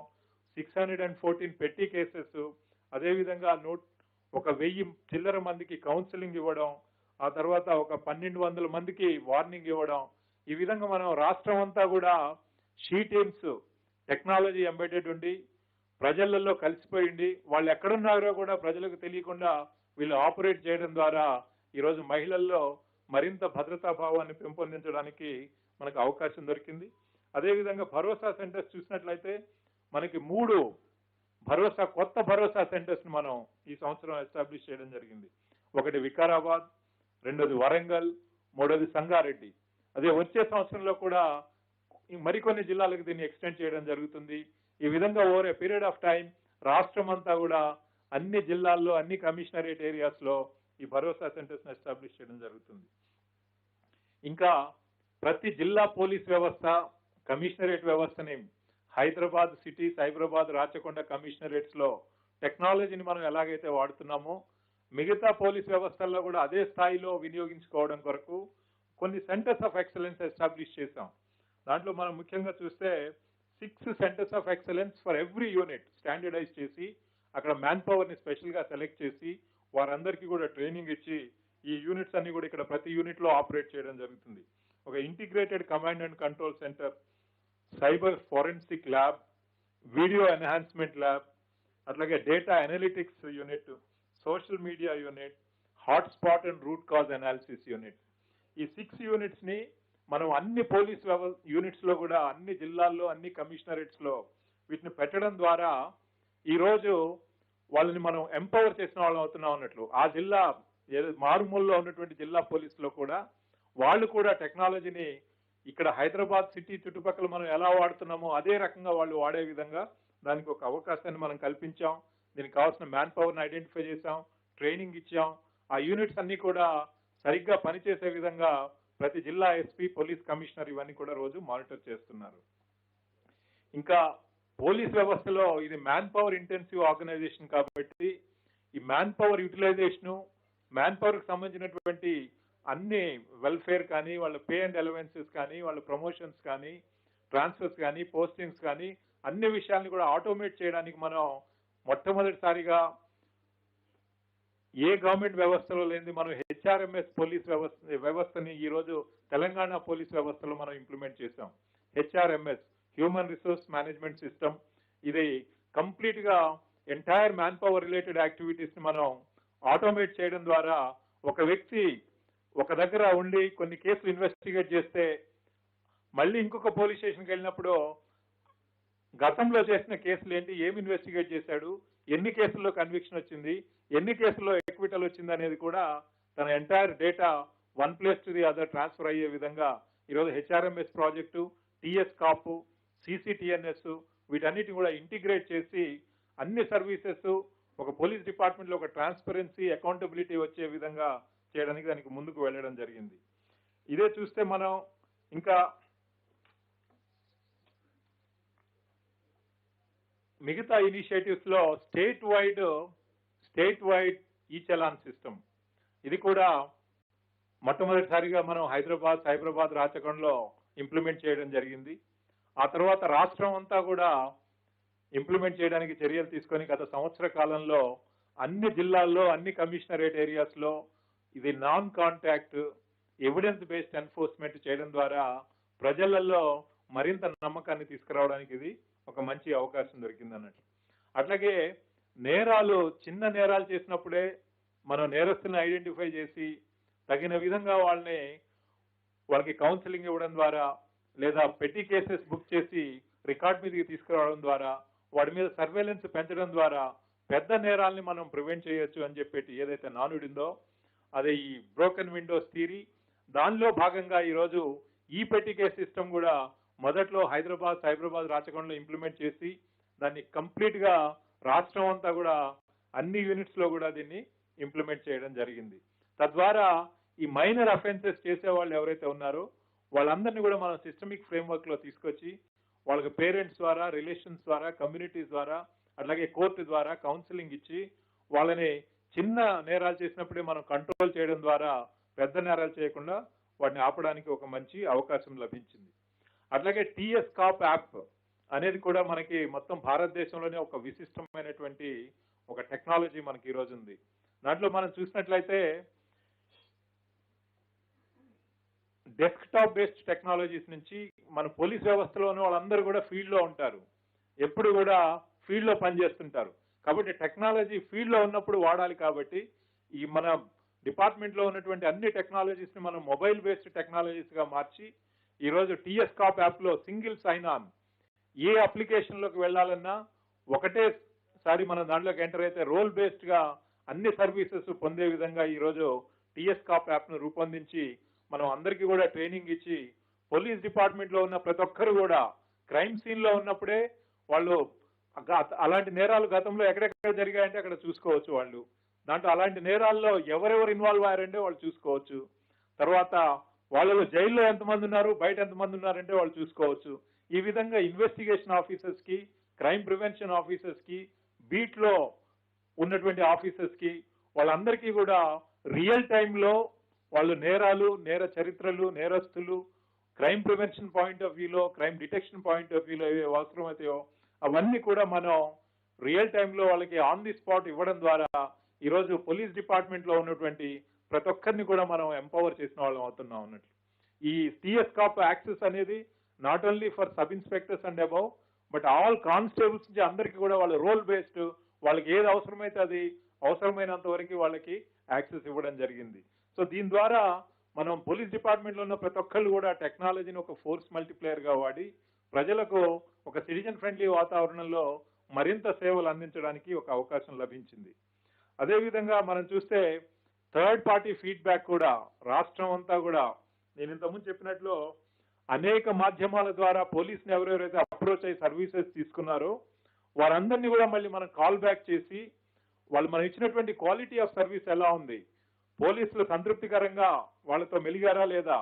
614 పెట్టి కేసెస్, అదేవిధంగా 1000 చిల్లర మందికి కౌన్సిలింగ్ ఇవ్వడం, ఆ తర్వాత 1,200 మందికి వార్నింగ్ ఇవ్వడం. ఈ విధంగా మనం రాష్ట్రం అంతా కూడా షీ టీమ్స్ టెక్నాలజీ ఎంబెడెడ్ ఉండి ప్రజలలో కలిసిపోయింది, వాళ్ళు ఎక్కడున్నారో కూడా ప్రజలకు తెలియకుండా వీళ్ళు ఆపరేట్ చేయడం ద్వారా ఈరోజు మహిళల్లో మరింత భద్రతా భావాన్ని పెంపొందించడానికి మనకు అవకాశం దొరికింది. అదేవిధంగా భరోసా సెంటర్స్ చూసినట్లయితే మనకి 3 కొత్త భరోసా సెంటర్స్ మనం ఈ సంవత్సరం ఎస్టాబ్లిష్ చేయడం జరిగింది. ఒకటి వికారాబాద్, రెండోది వరంగల్, మూడోది సంగారెడ్డి. అదే వచ్చే సంవత్సరంలో కూడా మరికొన్ని జిల్లాలకు దీన్ని ఎక్స్టెండ్ చేయడం జరుగుతుంది. ఈ విధంగా over a period of time రాష్ట్రం అంతా కూడా అన్ని జిల్లాల్లో అన్ని కమిషనరేట్ ఏరియాస్ లో ఈ భరోసా సెంటర్స్ ఎస్టాబ్లిష్ చేయడం జరుగుతుంది. ఇంకా ప్రతి జిల్లా పోలీస్ వ్యవస్థ కమిషనరేట్ వ్యవస్థని హైదరాబాద్ సిటీ, సైబరాబాద్, రాచకొండ కమిషనరేట్స్ లో టెక్నాలజీని మనం ఎలాగైతే వాడుతున్నామో మిగతా పోలీస్ వ్యవస్థల్లో కూడా అదే స్థాయిలో వినియోగించుకోవడం కొరకు కొన్ని సెంటర్స్ ఆఫ్ ఎక్సలెన్స్ ఎస్టాబ్లిష్ చేశాం. దాంట్లో మనం ముఖ్యంగా చూస్తే 6 centres of excellence for every unit standardise చేసి అక్కడ మ్యాన్ పవర్ ని స్పెషల్ గా సెలెక్ట్ చేసి వారందరికీ కూడా ట్రైనింగ్ ఇచ్చి ఈ యూనిట్స్ అన్ని కూడా ఇక్కడ ప్రతి యూనిట్ లో ఆపరేట్ చేయడం జరుగుతుంది. ఒక integrated command and control centre, cyber forensic lab, video enhancement lab, అట్లాగే data analytics unit, social media unit, hotspot and root cause analysis unit. ఈ 6 యూనిట్స్ ని మనం అన్ని పోలీస్ యూనిట్స్ లో కూడా అన్ని జిల్లాల్లో అన్ని కమిషనరేట్స్ లో వీటిని పెట్టడం ద్వారా ఈ రోజు వాళ్ళని మనం ఎంపవర్ చేసిన వాళ్ళం అవుతున్నాం అన్నట్లు. ఆ జిల్లా మారుమూలలో ఉన్నటువంటి జిల్లా పోలీసులో కూడా వాళ్ళు కూడా టెక్నాలజీని ఇక్కడ హైదరాబాద్ సిటీ చుట్టుపక్కల మనం ఎలా వాడుతున్నామో అదే రకంగా వాళ్ళు వాడే విధంగా దానికి ఒక అవకాశాన్ని మనం కల్పించాం. దీనికి కావాల్సిన మ్యాన్ పవర్ని ఐడెంటిఫై చేశాం, ట్రైనింగ్ ఇచ్చాం. ఆ యూనిట్స్ అన్ని కూడా సరిగ్గా పనిచేసే విధంగా ప్రతి జిల్లా ఎస్పీ, పోలీస్ కమిషనర్ ఇవన్నీ కూడా రోజు మానిటర్ చేస్తున్నారు. ఇంకా పోలీస్ వ్యవస్థలో ఇది మ్యాన్ పవర్ ఇంటెన్సివ్ ఆర్గనైజేషన్ కాబట్టి ఈ మ్యాన్ పవర్ యూటిలైజేషను, మ్యాన్ పవర్ కి సంబంధించినటువంటి అన్ని వెల్ఫేర్ కానీ, వాళ్ళ పే అండ్ అలవెన్సెస్ కానీ, వాళ్ళ ప్రమోషన్స్ కానీ, ట్రాన్స్ఫర్స్ కానీ, పోస్టింగ్స్ కానీ అన్ని విషయాల్ని కూడా ఆటోమేట్ చేయడానికి మనం మొట్టమొదటిసారిగా ఏ గవర్నమెంట్ వ్యవస్థలో లేని మనం హెచ్ఆర్ఎంఎస్ పోలీస్ వ్యవస్థని ఈ రోజు తెలంగాణ పోలీస్ వ్యవస్థలో మనం ఇంప్లిమెంట్ చేశాం. HRMS human resource management system. ఇది కంప్లీట్ గా entire man power related activities ని మనం ఆటోమేట్ చేయడం ద్వారా ఒక వ్యక్తి ఒక దగ్గర ఉండి కొన్ని కేసులు ఇన్వెస్టిగేట్ చేస్తే మళ్ళీ ఇంకొక పోలీస్ స్టేషన్కి వెళ్ళినప్పుడు గతంలో చేసిన కేసులు ఏంటి, ఏమి ఇన్వెస్టిగేట్ చేశాడు, ఎన్ని కేసుల్లో కన్విక్షన్ వచ్చింది, ఎన్ని కేసుల్లో ఎక్విటల్ వచ్చింది అనేది కూడా తన entire data one place to the other transfer అయ్యే విధంగా ఈరోజు హెచ్ఆర్ఎంఎస్ ప్రాజెక్టు, టిఎస్ కాపు, CCTNS వీటన్నిటిని కూడా ఇంటిగ్రేట్ చేసి అన్ని సర్వీసెస్ ఒక పోలీస్ డిపార్ట్మెంట్లో ఒక ట్రాన్స్పరెన్సీ అకౌంటబిలిటీ వచ్చే విధంగా చేయడానికి దానికి ముందుకు వెళ్ళడం జరిగింది. ఇదే చూస్తే మనం ఇంకా మిగతా ఇనిషియేటివ్స్ లో స్టేట్ వైడ్ ఈ చలాన్ సిస్టమ్, ఇది కూడా మొట్టమొదటిసారిగా మనం సైబరాబాద్ రాచకొండలో ఇంప్లిమెంట్ చేయడం జరిగింది. ఆ తర్వాత రాష్ట్రం అంతా కూడా ఇంప్లిమెంట్ చేయడానికి చర్యలు తీసుకొని గత సంవత్సర కాలంలో అన్ని జిల్లాల్లో అన్ని కమిషనరేట్ ఏరియాస్ లో ఇది non contact evidence based enforcement చేయడం ద్వారా ప్రజలలో మరింత నమ్మకాన్ని తీసుకురావడానికి ఇది ఒక మంచి అవకాశం దొరికింది అన్నట్టు. అట్లాగే చిన్న నేరాలు చేసినప్పుడే మనం నేరస్తులను ఐడెంటిఫై చేసి తగిన విధంగా వాళ్ళకి కౌన్సిలింగ్ ఇవ్వడం ద్వారా లేదా పెట్టి కేసెస్ బుక్ చేసి రికార్డ్ మీదకి తీసుకురావడం ద్వారా వాడి మీద సర్వేలెన్స్ పెంచడం ద్వారా పెద్ద నేరాలని మనం ప్రివెంట్ చేయొచ్చు అని చెప్పేసి ఏదైతే నానుడిందో అదే ఈ బ్రోకెన్ విండోస్ థియరీ. దానిలో భాగంగా ఈరోజు ఈ పెట్టి కేస్ సిస్టమ్ కూడా మొదట్లో సైబరాబాద్ రాచకొండలో ఇంప్లిమెంట్ చేసి దాన్ని కంప్లీట్ గా రాష్ట్రం అంతా కూడా అన్ని యూనిట్స్ లో కూడా దీన్ని ఇంప్లిమెంట్ చేయడం జరిగింది. తద్వారా ఈ మైనర్ అఫెన్సెస్ చేసే వాళ్ళు ఎవరైతే ఉన్నారో వాళ్ళందరినీ కూడా మనం సిస్టమిక్ ఫ్రేమ్వర్క్ లో తీసుకొచ్చి వాళ్ళకి పేరెంట్స్ ద్వారా, రిలేషన్స్ ద్వారా, కమ్యూనిటీస్ ద్వారా, అట్లాగే కోర్టు ద్వారా కౌన్సిలింగ్ ఇచ్చి వాళ్ళని చిన్న నేరాలు చేసినప్పుడే మనం కంట్రోల్ చేయడం ద్వారా పెద్ద నేరాలు చేయకుండా వాటిని ఆపడానికి ఒక మంచి అవకాశం లభించింది. అట్లాగే టీఎస్ కాప్ యాప్ అనేది కూడా మనకి మొత్తం భారతదేశంలోనే ఒక విశిష్టమైనటువంటి ఒక టెక్నాలజీ మనకి ఈరోజు ఉంది. దాంట్లో మనం చూసినట్లయితే డెస్క్టాప్ బేస్డ్ టెక్నాలజీస్ నుంచి మన పోలీస్ వ్యవస్థలో ఉన్న వాళ్ళందరూ కూడా ఫీల్డ్ లో ఉంటారు, ఎప్పుడు కూడా ఫీల్డ్ లో పనిచేస్తుంటారు. కాబట్టి టెక్నాలజీ ఫీల్డ్ లో ఉన్నప్పుడు వాడాలి. కాబట్టి ఈ మన డిపార్ట్మెంట్ లో ఉన్నటువంటి అన్ని టెక్నాలజీస్ ని మనం మొబైల్ బేస్డ్ టెక్నాలజీస్ గా మార్చి ఈరోజు టీఎస్ కాప్ యాప్ లో సింగిల్ సైన్ ఆన్ ఏ అప్లికేషన్ లోకి వెళ్లాలన్నా ఒకటేసారి మనం దాంట్లోకి ఎంటర్ అయితే రోల్ బేస్డ్ గా అన్ని సర్వీసెస్ పొందే విధంగా ఈరోజు టీఎస్ కాప్ యాప్ ను రూపొందించి మనం అందరికీ కూడా ట్రైనింగ్ ఇచ్చి పోలీస్ డిపార్ట్మెంట్ లో ఉన్న ప్రతి ఒక్కరు కూడా క్రైమ్ సీన్ లో ఉన్నప్పుడే వాళ్ళు అలాంటి నేరాలు గతంలో ఎక్కడెక్కడ జరిగాయంటే అక్కడ చూసుకోవచ్చు. వాళ్ళు దాంట్లో అలాంటి నేరాల్లో ఎవరెవరు ఇన్వాల్వ్ అయ్యారంటే వాళ్ళు చూసుకోవచ్చు. తర్వాత వాళ్ళలో జైల్లో ఎంతమంది ఉన్నారు, బయట ఎంతమంది ఉన్నారంటే వాళ్ళు చూసుకోవచ్చు. ఈ విధంగా ఇన్వెస్టిగేషన్ ఆఫీసర్స్ కి, క్రైమ్ ప్రివెన్షన్ ఆఫీసర్స్ కి, బీట్ లో ఉన్నటువంటి ఆఫీసర్స్ కి వాళ్ళందరికీ కూడా రియల్ టైంలో వాళ్ళు నేరాలు, నేర చరిత్రలు, నేరస్తులు, క్రైమ్ ప్రివెన్షన్ పాయింట్ ఆఫ్ వ్యూలో, క్రైమ్ డిటెక్షన్ పాయింట్ ఆఫ్ వ్యూలో ఏవి అవసరమవుతాయో అవన్నీ కూడా మనం రియల్ టైంలో వాళ్ళకి ఆన్ ది స్పాట్ ఇవ్వడం ద్వారా ఈరోజు పోలీస్ డిపార్ట్మెంట్ లో ఉన్నటువంటి ప్రతి ఒక్కరిని కూడా మనం ఎంపవర్ చేసిన వాళ్ళం అవుతున్నాం అన్నట్లు. ఈ టీఎస్ కాప్ యాక్సెస్ అనేది not only for sub inspectors and above but all constables నుంచి అందరికీ కూడా వాళ్ళ రోల్ బేస్డ్ వాళ్ళకి ఏది అవసరమైతే అది అవసరమైనంత వరకు వాళ్ళకి యాక్సెస్ ఇవ్వడం జరిగింది. సో దీని ద్వారా మనం పోలీస్ డిపార్ట్మెంట్ లో ఉన్న ప్రతి ఒక్కళ్ళు కూడా టెక్నాలజీని ఒక ఫోర్స్ మల్టిప్లేయర్ గా వాడి ప్రజలకు ఒక సిటిజన్ ఫ్రెండ్లీ వాతావరణంలో మరింత సేవలు అందించడానికి ఒక అవకాశం లభించింది. అదేవిధంగా మనం చూస్తే థర్డ్ పార్టీ ఫీడ్బ్యాక్ కూడా రాష్ట్రం అంతా కూడా నేను ఇంతకుముందు చెప్పినట్లు అనేక మాధ్యమాల ద్వారా పోలీసుని ఎవరెవరైతే అప్రోచ్ అయ్యి సర్వీసెస్ తీసుకున్నారో వారందరినీ కూడా మళ్ళీ మనం కాల్ బ్యాక్ చేసి వాళ్ళు మనం ఇచ్చినటువంటి క్వాలిటీ ఆఫ్ సర్వీస్ ఎలా ఉంది, పోలీసులు సంతృప్తికరంగా వాళ్ళతో మెలిగారా లేదా,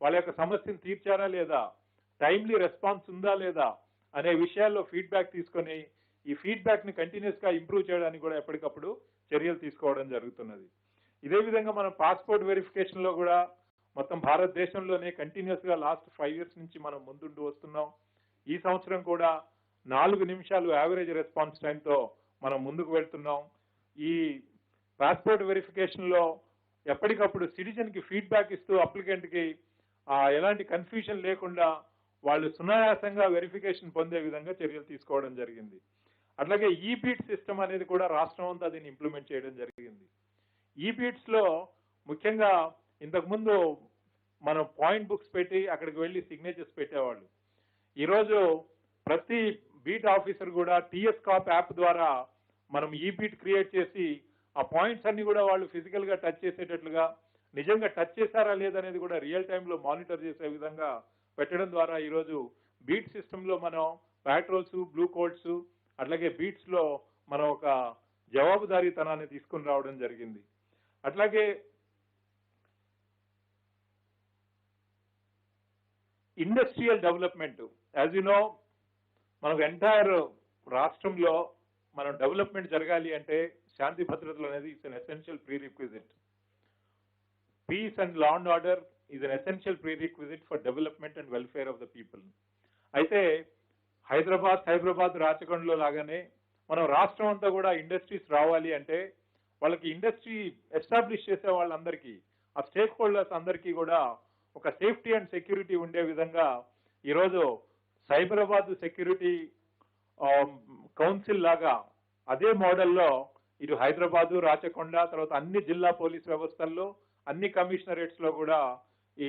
వాళ్ళ యొక్క సమస్యను తీర్చారా లేదా, టైమ్లీ రెస్పాన్స్ ఉందా లేదా అనే విషయాల్లో ఫీడ్బ్యాక్ తీసుకొని ఈ ఫీడ్బ్యాక్ ని కంటిన్యూస్ గా ఇంప్రూవ్ చేయడానికి కూడా ఎప్పటికప్పుడు చర్యలు తీసుకోవడం జరుగుతున్నది. ఇదే విధంగా మనం పాస్పోర్ట్ వెరిఫికేషన్ లో కూడా మొత్తం భారతదేశంలోనే కంటిన్యూస్ గా లాస్ట్ 5 years నుంచి మనం ముందుంటూ వస్తున్నాం. ఈ సంవత్సరం కూడా 4 నిమిషాలు యావరేజ్ రెస్పాన్స్ టైంతో మనం ముందుకు వెళ్తున్నాం. ఈ పాస్పోర్ట్ వెరిఫికేషన్ లో ఎప్పటికప్పుడు సిటిజన్ కి ఫీడ్బ్యాక్ ఇస్తూ అప్లికెంట్ కి ఎలాంటి కన్ఫ్యూజన్ లేకుండా వాళ్ళు సునాయాసంగా వెరిఫికేషన్ పొందే విధంగా చర్యలు తీసుకోవడం జరిగింది. అట్లాగే ఈ బీట్ సిస్టమ్ అనేది కూడా రాష్ట్రం అంతా దీన్ని ఇంప్లిమెంట్ చేయడం జరిగింది. ఈ బీట్స్ లో ముఖ్యంగా ఇంతకుముందు మనం పాయింట్ బుక్స్ పెట్టి అక్కడికి వెళ్ళి సిగ్నేచర్స్ పెట్టేవాళ్ళు. ఈరోజు ప్రతి బీట్ ఆఫీసర్ కూడా టీఎస్ కాప్ యాప్ ద్వారా మనం ఈ బీట్ క్రియేట్ చేసి ఆ పాయింట్స్ అన్ని కూడా వాళ్ళు ఫిజికల్ గా టచ్ చేసేటట్లుగా, నిజంగా టచ్ చేశారా లేదనేది కూడా రియల్ టైంలో మానిటర్ చేసే విధంగా పెట్టడం ద్వారా ఈరోజు బీట్ సిస్టంలో మనం పాట్రోల్స్, బ్లూ కోడ్స్, అట్లాగే బీట్స్లో మనం ఒక జవాబుదారీతనాన్ని తీసుకుని రావడం జరిగింది. అట్లాగే industrial development, as you know, మనకు ఎంటైర్ రాష్ట్రంలో మనం డెవలప్మెంట్ జరగాలి అంటే శాంతి భద్రతలు అనేది it's an essential prerequisite. Peace and law and order is an essential prerequisite for development and welfare of the people. అయితే హైదరాబాద్ రాచకొండలో లాగానే మనం రాష్ట్రం అంతా కూడా ఇండస్ట్రీస్ రావాలి అంటే వాళ్ళకి ఇండస్ట్రీ ఎస్టాబ్లిష్ చేసే వాళ్ళందరికీ, ఆ స్టేక్ హోల్డర్స్ అందరికీ కూడా ఒక సేఫ్టీ అండ్ సెక్యూరిటీ ఉండే విధంగా ఈరోజు సైబరాబాద్ సెక్యూరిటీ కౌన్సిల్ లాగా అదే మోడల్లో ఇటు హైదరాబాదు, రాచకొండ, తర్వాత అన్ని జిల్లా పోలీస్ వ్యవస్థల్లో, అన్ని కమిషనరేట్స్ లో కూడా ఈ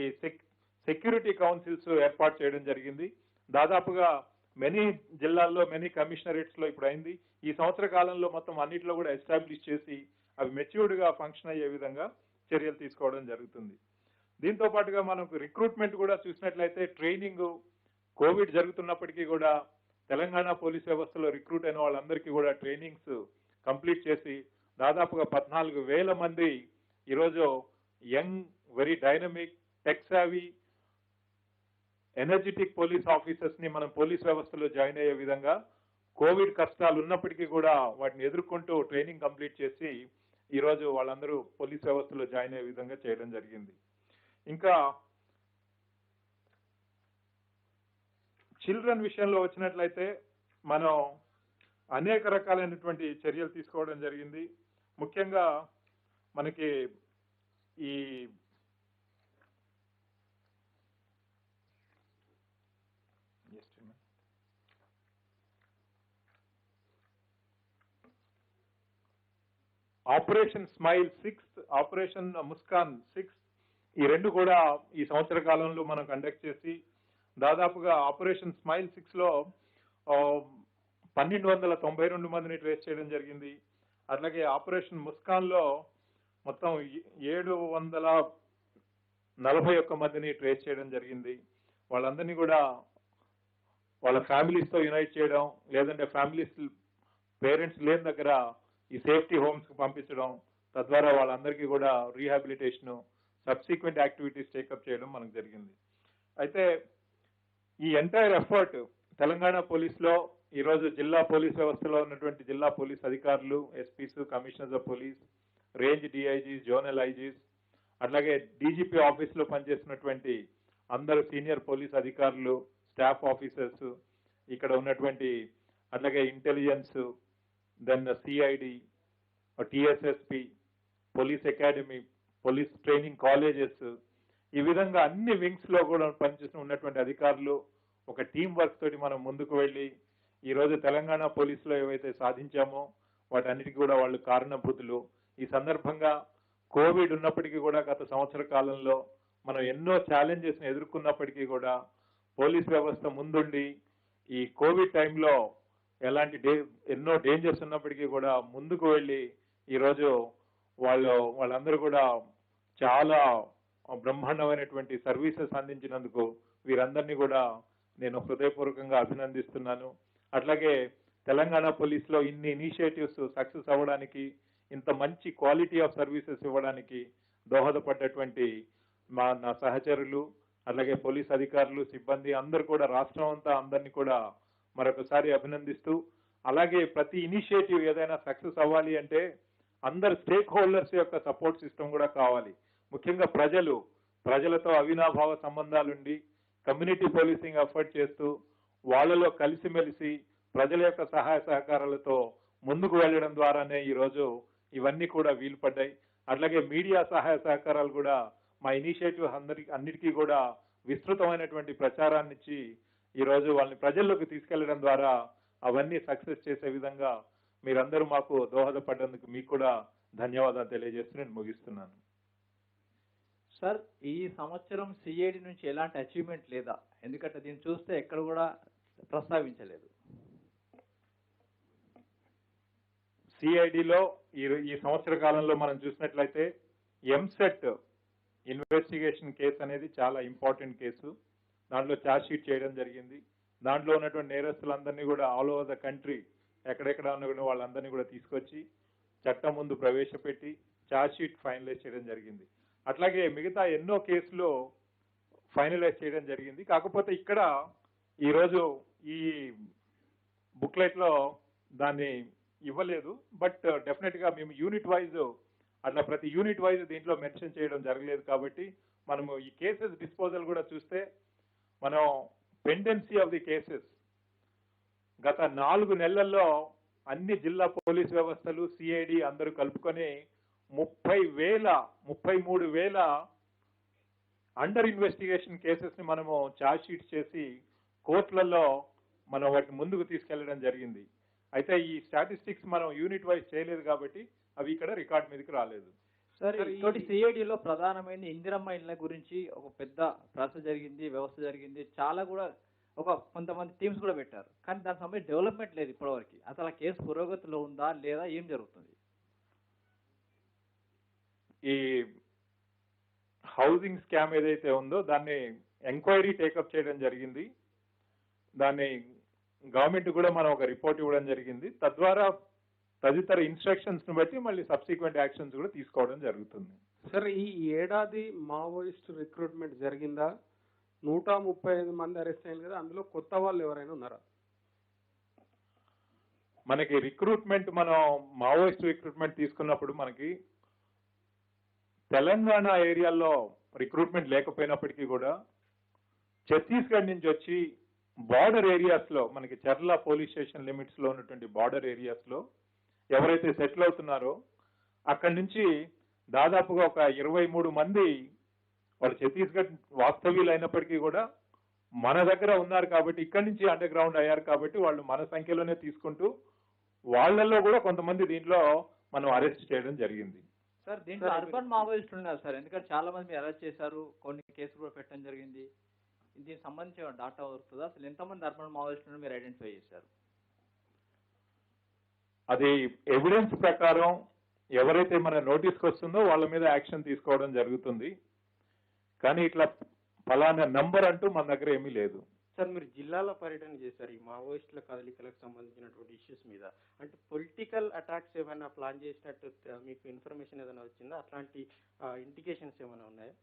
సెక్యూరిటీ కౌన్సిల్స్ ఏర్పాటు చేయడం జరిగింది. దాదాపుగా మెనీ జిల్లాల్లో, మెనీ కమిషనరేట్స్ లో ఇప్పుడు అయింది. ఈ సంవత్సర కాలంలో మొత్తం అన్నిట్లో కూడా ఎస్టాబ్లిష్ చేసి అవి మెచ్యూర్డ్ గా ఫంక్షన్ అయ్యే విధంగా చర్యలు తీసుకోవడం జరుగుతుంది. దీంతో పాటుగా మనకు రిక్రూట్మెంట్ కూడా చూసినట్లయితే ట్రైనింగ్, కోవిడ్ జరుగుతున్నప్పటికీ కూడా తెలంగాణ పోలీస్ వ్యవస్థలో రిక్రూట్ అయిన వాళ్ళందరికీ కూడా ట్రైనింగ్స్ కంప్లీట్ చేసి దాదాపుగా 14,000 మంది ఈరోజు young, very dynamic, tech savvy, energetic police officers ని మనం పోలీస్ వ్యవస్థలో జాయిన్ అయ్యే విధంగా కోవిడ్ కష్టాలు ఉన్నప్పటికీ కూడా వాటిని ఎదుర్కొంటూ ట్రైనింగ్ కంప్లీట్ చేసి ఈరోజు వాళ్ళందరూ పోలీస్ వ్యవస్థలో జాయిన్ అయ్యే విధంగా చేయడం జరిగింది. ఇంకా చిల్డ్రన్ విషయంలో వచ్చినట్లయితే మనం అనేక రకాలైనటువంటి చర్యలు తీసుకోవడం జరిగింది. ముఖ్యంగా మనకి ఈ ఆపరేషన్ స్మైల్ 6, ఆపరేషన్ ముస్కాన్ 6, ఈ రెండు కూడా ఈ సంవత్సర కాలంలో మనం కండక్ట్ చేసి దాదాపుగా ఆపరేషన్ స్మైల్ 6 లో 1292 మందిని ట్రేస్ చేయడం జరిగింది. అట్లాగే ఆపరేషన్ ముస్కాన్ లో మొత్తం 741 మందిని ట్రేస్ చేయడం జరిగింది. వాళ్ళందరినీ కూడా వాళ్ళ ఫ్యామిలీస్ తో యునైట్ చేయడం, లేదంటే ఫ్యామిలీస్ పేరెంట్స్ లేని దగ్గర ఈ సేఫ్టీ హోమ్స్ కు పంపించడం, తద్వారా వాళ్ళందరికీ కూడా రీహాబిలిటేషన్, సబ్సిక్వెంట్ యాక్టివిటీస్ టేకప్ చేయడం మనకు జరిగింది. అయితే ఈ ఎంటైర్ ఎఫర్ట్ తెలంగాణ పోలీస్ లో ఈరోజు జిల్లా పోలీస్ వ్యవస్థలో ఉన్నటువంటి జిల్లా పోలీస్ అధికారులు, SPs, commissioners of police, range DIGs, zonal IGs, అట్లాగే డీజీపీ ఆఫీస్ లో పనిచేస్తున్నటువంటి అందరు సీనియర్ పోలీస్ అధికారులు, స్టాఫ్ ఆఫీసర్స్, ఇక్కడ ఉన్నటువంటి అట్లాగే intelligence, then CID, TSSP, police academy, police training colleges, ఈ విధంగా అన్ని వింగ్స్ లో కూడా పనిచేస్తూ ఉన్నటువంటి అధికారులు ఒక టీం వర్క్ తోటి మనం ముందుకు వెళ్ళి ఈరోజు తెలంగాణ పోలీసులో ఏవైతే సాధించామో వాటన్నిటికీ కూడా వాళ్ళు కారణభూతులు. ఈ సందర్భంగా కోవిడ్ ఉన్నప్పటికీ కూడా గత సంవత్సర కాలంలో మనం ఎన్నో ఛాలెంజెస్ ని ఎదుర్కొన్నప్పటికీ కూడా పోలీస్ వ్యవస్థ ముందుండి ఈ కోవిడ్ టైంలో ఎలాంటి ఎన్నో డేంజర్స్ ఉన్నప్పటికీ కూడా ముందుకు వెళ్ళి ఈరోజు వాళ్ళందరూ కూడా చాలా బ్రహ్మాండమైనటువంటి సర్వీసెస్ అందించినందుకు వీరందరినీ కూడా నేను హృదయపూర్వకంగా అభినందిస్తున్నాను. అట్లాగే తెలంగాణ పోలీస్ లో ఇన్ని ఇనిషియేటివ్స్ సక్సెస్ అవ్వడానికి, ఇంత మంచి క్వాలిటీ ఆఫ్ సర్వీసెస్ ఇవ్వడానికి దోహదపడ్డటువంటి నా సహచరులు, అలాగే పోలీస్ అధికారులు, సిబ్బంది అందరూ కూడా రాష్ట్రం అంతా అందరినీ కూడా మరొకసారి అభినందిస్తూ, అలాగే ప్రతి ఇనిషియేటివ్ ఏదైనా సక్సెస్ అవ్వాలి అంటే అందరు స్టేక్ హోల్డర్స్ యొక్క సపోర్ట్ సిస్టమ్ కూడా కావాలి. ముఖ్యంగా ప్రజలతో అవినాభావ సంబంధాలుండి కమ్యూనిటీ పోలీసింగ్ ఎఫర్ట్ చేస్తూ వాళ్ళలో కలిసిమెలిసి ప్రజల యొక్క సహాయ సహకారాలతో ముందుకు వెళ్ళడం ద్వారానే ఈరోజు ఇవన్నీ కూడా వీలు పడ్డాయి. అట్లాగే మీడియా సహాయ సహకారాలు కూడా మా ఇనిషియేటివ్ అన్నిటికీ కూడా విస్తృతమైనటువంటి ప్రచారాన్ని ఇచ్చి ఈరోజు వాళ్ళని ప్రజల్లోకి తీసుకెళ్లడం ద్వారా అవన్నీ సక్సెస్ చేసే విధంగా మీరందరూ మాకు దోహదపడ్డందుకు మీకు కూడా ధన్యవాదాలు తెలియజేస్తూ నేను ముగిస్తున్నాను. సార్, ఈ సంవత్సరం సిఐడి నుంచి ఎలాంటి అచీవ్మెంట్ లేదా? ఎందుకంటే దీన్ని చూస్తే ఎక్కడ కూడా ప్రస్తావించలేదు. సిఐడిలో ఈ సంవత్సర కాలంలో మనం చూసినట్లయితే ఎంసెట్ ఇన్వెస్టిగేషన్ కేసు అనేది చాలా ఇంపార్టెంట్ కేసు. దాంట్లో ఛార్జ్ షీట్ చేయడం జరిగింది. దాంట్లో ఉన్నటువంటి నేరస్తులందరినీ కూడా ఆల్ ఓవర్ ద కంట్రీ ఎక్కడెక్కడ ఉన్న వాళ్ళందరినీ కూడా తీసుకొచ్చి చట్టం ముందు ప్రవేశపెట్టి ఛార్జ్ షీట్ ఫైనలైజ్ చేయడం జరిగింది. అట్లాగే మిగతా ఎన్నో కేసులు ఫైనలైజ్ చేయడం జరిగింది. కాకపోతే ఇక్కడ ఈరోజు ఈ బుక్లెట్ లో దాన్ని ఇవ్వలేదు. బట్ డెఫినెట్ గా మేము యూనిట్ వైజ్ అట్లా ప్రతి యూనిట్ వైజ్ దీంట్లో మెన్షన్ చేయడం జరగలేదు. కాబట్టి మనము ఈ కేసెస్ డిస్పోజల్ కూడా చూస్తే మనం పెండెన్సీ ఆఫ్ ది కేసెస్ గత 4 నెలల్లో అన్ని జిల్లా పోలీస్ వ్యవస్థలు సిఐడి అందరూ కలుపుకొని 33,000 అండర్ ఇన్వెస్టిగేషన్ కేసెస్ ని మనము ఛార్జ్ షీట్ చేసి కోర్టులలో మనం వాటిని ముందుకు తీసుకెళ్లడం జరిగింది. అయితే ఈ స్టాటిస్టిక్స్ మనం యూనిట్ వైజ్ చేయలేదు కాబట్టి అవి ఇక్కడ రికార్డ్ మీదకి రాలేదు. సార్ ఇంకోటి సిఐడిలో ప్రధానమైన ఇందిరమ్మ ఇళ్ళ గురించి ఒక పెద్ద ప్రాసెస్ జరిగింది, వ్యవస్థ జరిగింది, చాలా కూడా కొంతమంది టీమ్స్ కూడా పెట్టారు. కానీ దాని సంబంధించి డెవలప్మెంట్ లేదు ఇప్పటివరకు. అసలు ఆ కేసు పురోగతిలో ఉందా లేదా, ఏం జరుగుతుంది? ఈ హౌసింగ్ స్కామ్ ఏదైతే ఉందో దాన్ని ఎంక్వైరీ టేకప్ చేయడం జరిగింది. దాన్ని గవర్నమెంట్ కూడా మనం ఒక రిపోర్ట్ ఇవ్వడం జరిగింది. తద్వారా తదితర ఇన్స్ట్రక్షన్స్ ను బట్టి మళ్ళీ సబ్సిక్వెంట్ యాక్షన్స్ కూడా తీసుకోవడం జరుగుతుంది. సార్ ఈ ఏడాది మావోయిస్ట్ రిక్రూట్మెంట్ జరిగిందా? 135 మంది అరెస్ట్ అయ్యారు కదా, అందులో కొత్త వాళ్ళు ఎవరైనా ఉన్నారా? మనకి రిక్రూట్మెంట్, మనం మావోయిస్ట్ రిక్రూట్మెంట్ తీసుకున్నప్పుడు మనకి తెలంగాణ ఏరియాలో రిక్రూట్మెంట్ లేకపోయినప్పటికీ కూడా ఛత్తీస్గఢ్ నుంచి వచ్చి బార్డర్ ఏరియాస్ లో, మనకి చర్ల పోలీస్ స్టేషన్ లిమిట్స్ లో ఉన్నటువంటి బార్డర్ ఏరియాస్ లో ఎవరైతే సెటిల్ అవుతున్నారో అక్కడి నుంచి దాదాపుగా ఒక 23 మంది వాళ్ళు ఛత్తీస్గఢ్ వాస్తవ్యులు అయినప్పటికీ కూడా మన దగ్గర ఉన్నారు కాబట్టి ఇక్కడి నుంచి అండర్ గ్రౌండ్ అయ్యారు కాబట్టి వాళ్ళు మన సంఖ్యలోనే తీసుకుంటూ వాళ్ళల్లో కూడా కొంతమంది దీంట్లో మనం అరెస్ట్ చేయడం జరిగింది. సార్ దీంట్లో అర్బన్ మావోయిస్టులు ఉన్నారు సార్, ఎందుకంటే చాలా మంది మీరు అరెస్ట్ చేశారు, కొన్ని కేసులు కూడా పెట్టడం జరిగింది. దీనికి సంబంధించిన డాటా వస్తుందా? అసలు ఎంతమంది అర్బన్ మావోయిస్టులను మీరు ఐడెంటిఫై చేశారు? అది ఎవిడెన్స్ ప్రకారం ఎవరైతే మన నోటీస్కి వస్తుందో వాళ్ళ మీద యాక్షన్ తీసుకోవడం జరుగుతుంది. కానీ ఇట్లా ఫలానా నంబర్ అంటూ మన దగ్గర ఏమీ లేదు. సార్ మీరు జిల్లాలో పర్యటన చేశారు ఈ మావోయిస్టుల కదలికలకు సంబంధించినటువంటి ఇష్యూస్ మీద. అంటే పొలిటికల్ అటాక్స్ ఏమైనా ప్లాన్ చేసినట్టు మీకు ఇన్ఫర్మేషన్ ఏదైనా వచ్చిందా? అట్లాంటి ఇండికేషన్స్ ఏమైనా ఉన్నాయా?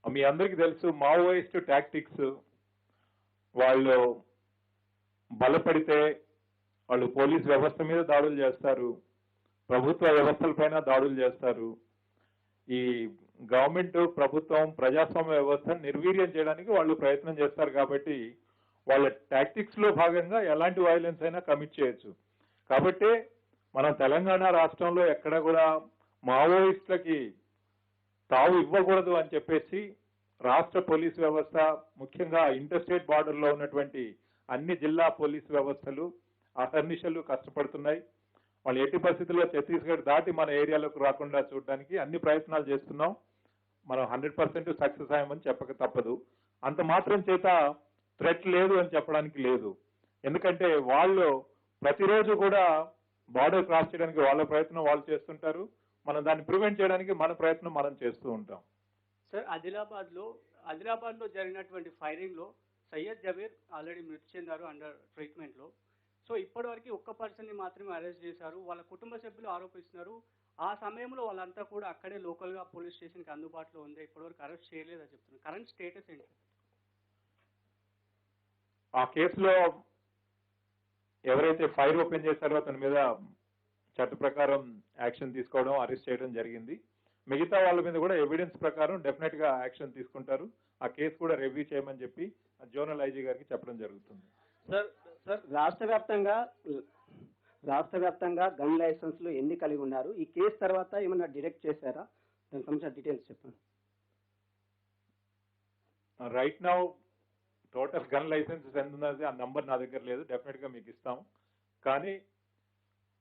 మీ అందరికీ తెలుసు మావోయిస్ట్ టాక్టిక్స్. వాళ్ళు బలపడితే వాళ్ళు పోలీస్ వ్యవస్థ మీద దాడులు చేస్తారు, ప్రభుత్వ వ్యవస్థలపైన దాడులు చేస్తారు. ఈ గవర్నమెంట్, ప్రభుత్వం, ప్రజాస్వామ్య వ్యవస్థను నిర్వీర్యం చేయడానికి వాళ్ళు ప్రయత్నం చేస్తారు. కాబట్టి వాళ్ళ టాక్టిక్స్ లో భాగంగా ఎలాంటి వైలెన్స్ అయినా కమిట్ చేయొచ్చు. కాబట్టి మనం తెలంగాణ రాష్ట్రంలో ఎక్కడ కూడా మావోయిస్టులకి తావు ఇవ్వకూడదు అని చెప్పేసి రాష్ట్ర పోలీస్ వ్యవస్థ, ముఖ్యంగా ఇంటర్స్టేట్ బార్డర్ లో ఉన్నటువంటి అన్ని జిల్లా పోలీస్ వ్యవస్థలు అహర్నిశలు కష్టపడుతున్నాయి. వాళ్ళు ఎట్టి పరిస్థితుల్లో ఛత్తీస్గఢ్ దాటి మన ఏరియాలోకి రాకుండా చూడడానికి అన్ని ప్రయత్నాలు చేస్తున్నాం. మనం 100% సక్సెస్ అయ్యామని చెప్పక తప్పదు. అంత మాత్రం చేత థ్రెట్ లేదు అని చెప్పడానికి లేదు. ఎందుకంటే వాళ్ళు ప్రతిరోజు కూడా బార్డర్ క్రాస్ చేయడానికి వాళ్ళ ప్రయత్నం వాళ్ళు చేస్తుంటారు. మనం దాన్ని ప్రివెంట్ చేయడానికి మన ప్రయత్నం మనం చేస్తూ ఉంటాం. సార్ ఆదిలాబాద్ లో జరిగినటువంటి ఫైరింగ్ లో సయ్యద్ జబీర్ ఆల్రెడీ మృతి చెందారు అండర్ ట్రీట్మెంట్ లో. సో ఇప్పటివరకు ఒక్క పర్సన్ ని మాత్రమే అరెస్ట్ చేశారు. వాళ్ళ కుటుంబ సభ్యులు ఆరోపిస్తున్నారు ఆ సమయంలో వాళ్ళంతా కూడా అక్కడే లోకల్ గా పోలీస్ స్టేషన్ కి అందుబాటులో ఉంది, ఇప్పటివరకు అరెస్ట్ చేయలేదని చెప్తున్నారు. కరెంట్ స్టేటస్ ఏంటి? ఆ కేసులో ఎవరైతే ఫైర్ ఓపెన్ చేశారో అతని మీద చట్ట ప్రకారం యాక్షన్ తీసుకోవడం, అరెస్ట్ చేయడం జరిగింది. మిగతా వాళ్ళ మీద కూడా ఎవిడెన్స్ ప్రకారం డెఫినెట్ గా యాక్షన్ తీసుకుంటారు. ఆ కేసు కూడా రివ్యూ చేయమని చెప్పి జోనల్ ఐజీ గారికి చెప్పడం జరుగుతుంది. సార్ రాష్ట్ర వ్యాప్తంగా గన్ లైసెన్స్లు ఎన్ని కలిగి ఉన్నారు? ఈ కేసు తర్వాత ఏమన్నా డిటెక్ట్ చేశారా? దానికి సంబంధించిన డీటెయిల్స్ చెప్పండి. Right now total gun licences ఎంత ఉన్నది ఆ నంబర్ నా దగ్గర లేదు, డెఫినెట్ గా మీకు ఇస్తాం. కానీ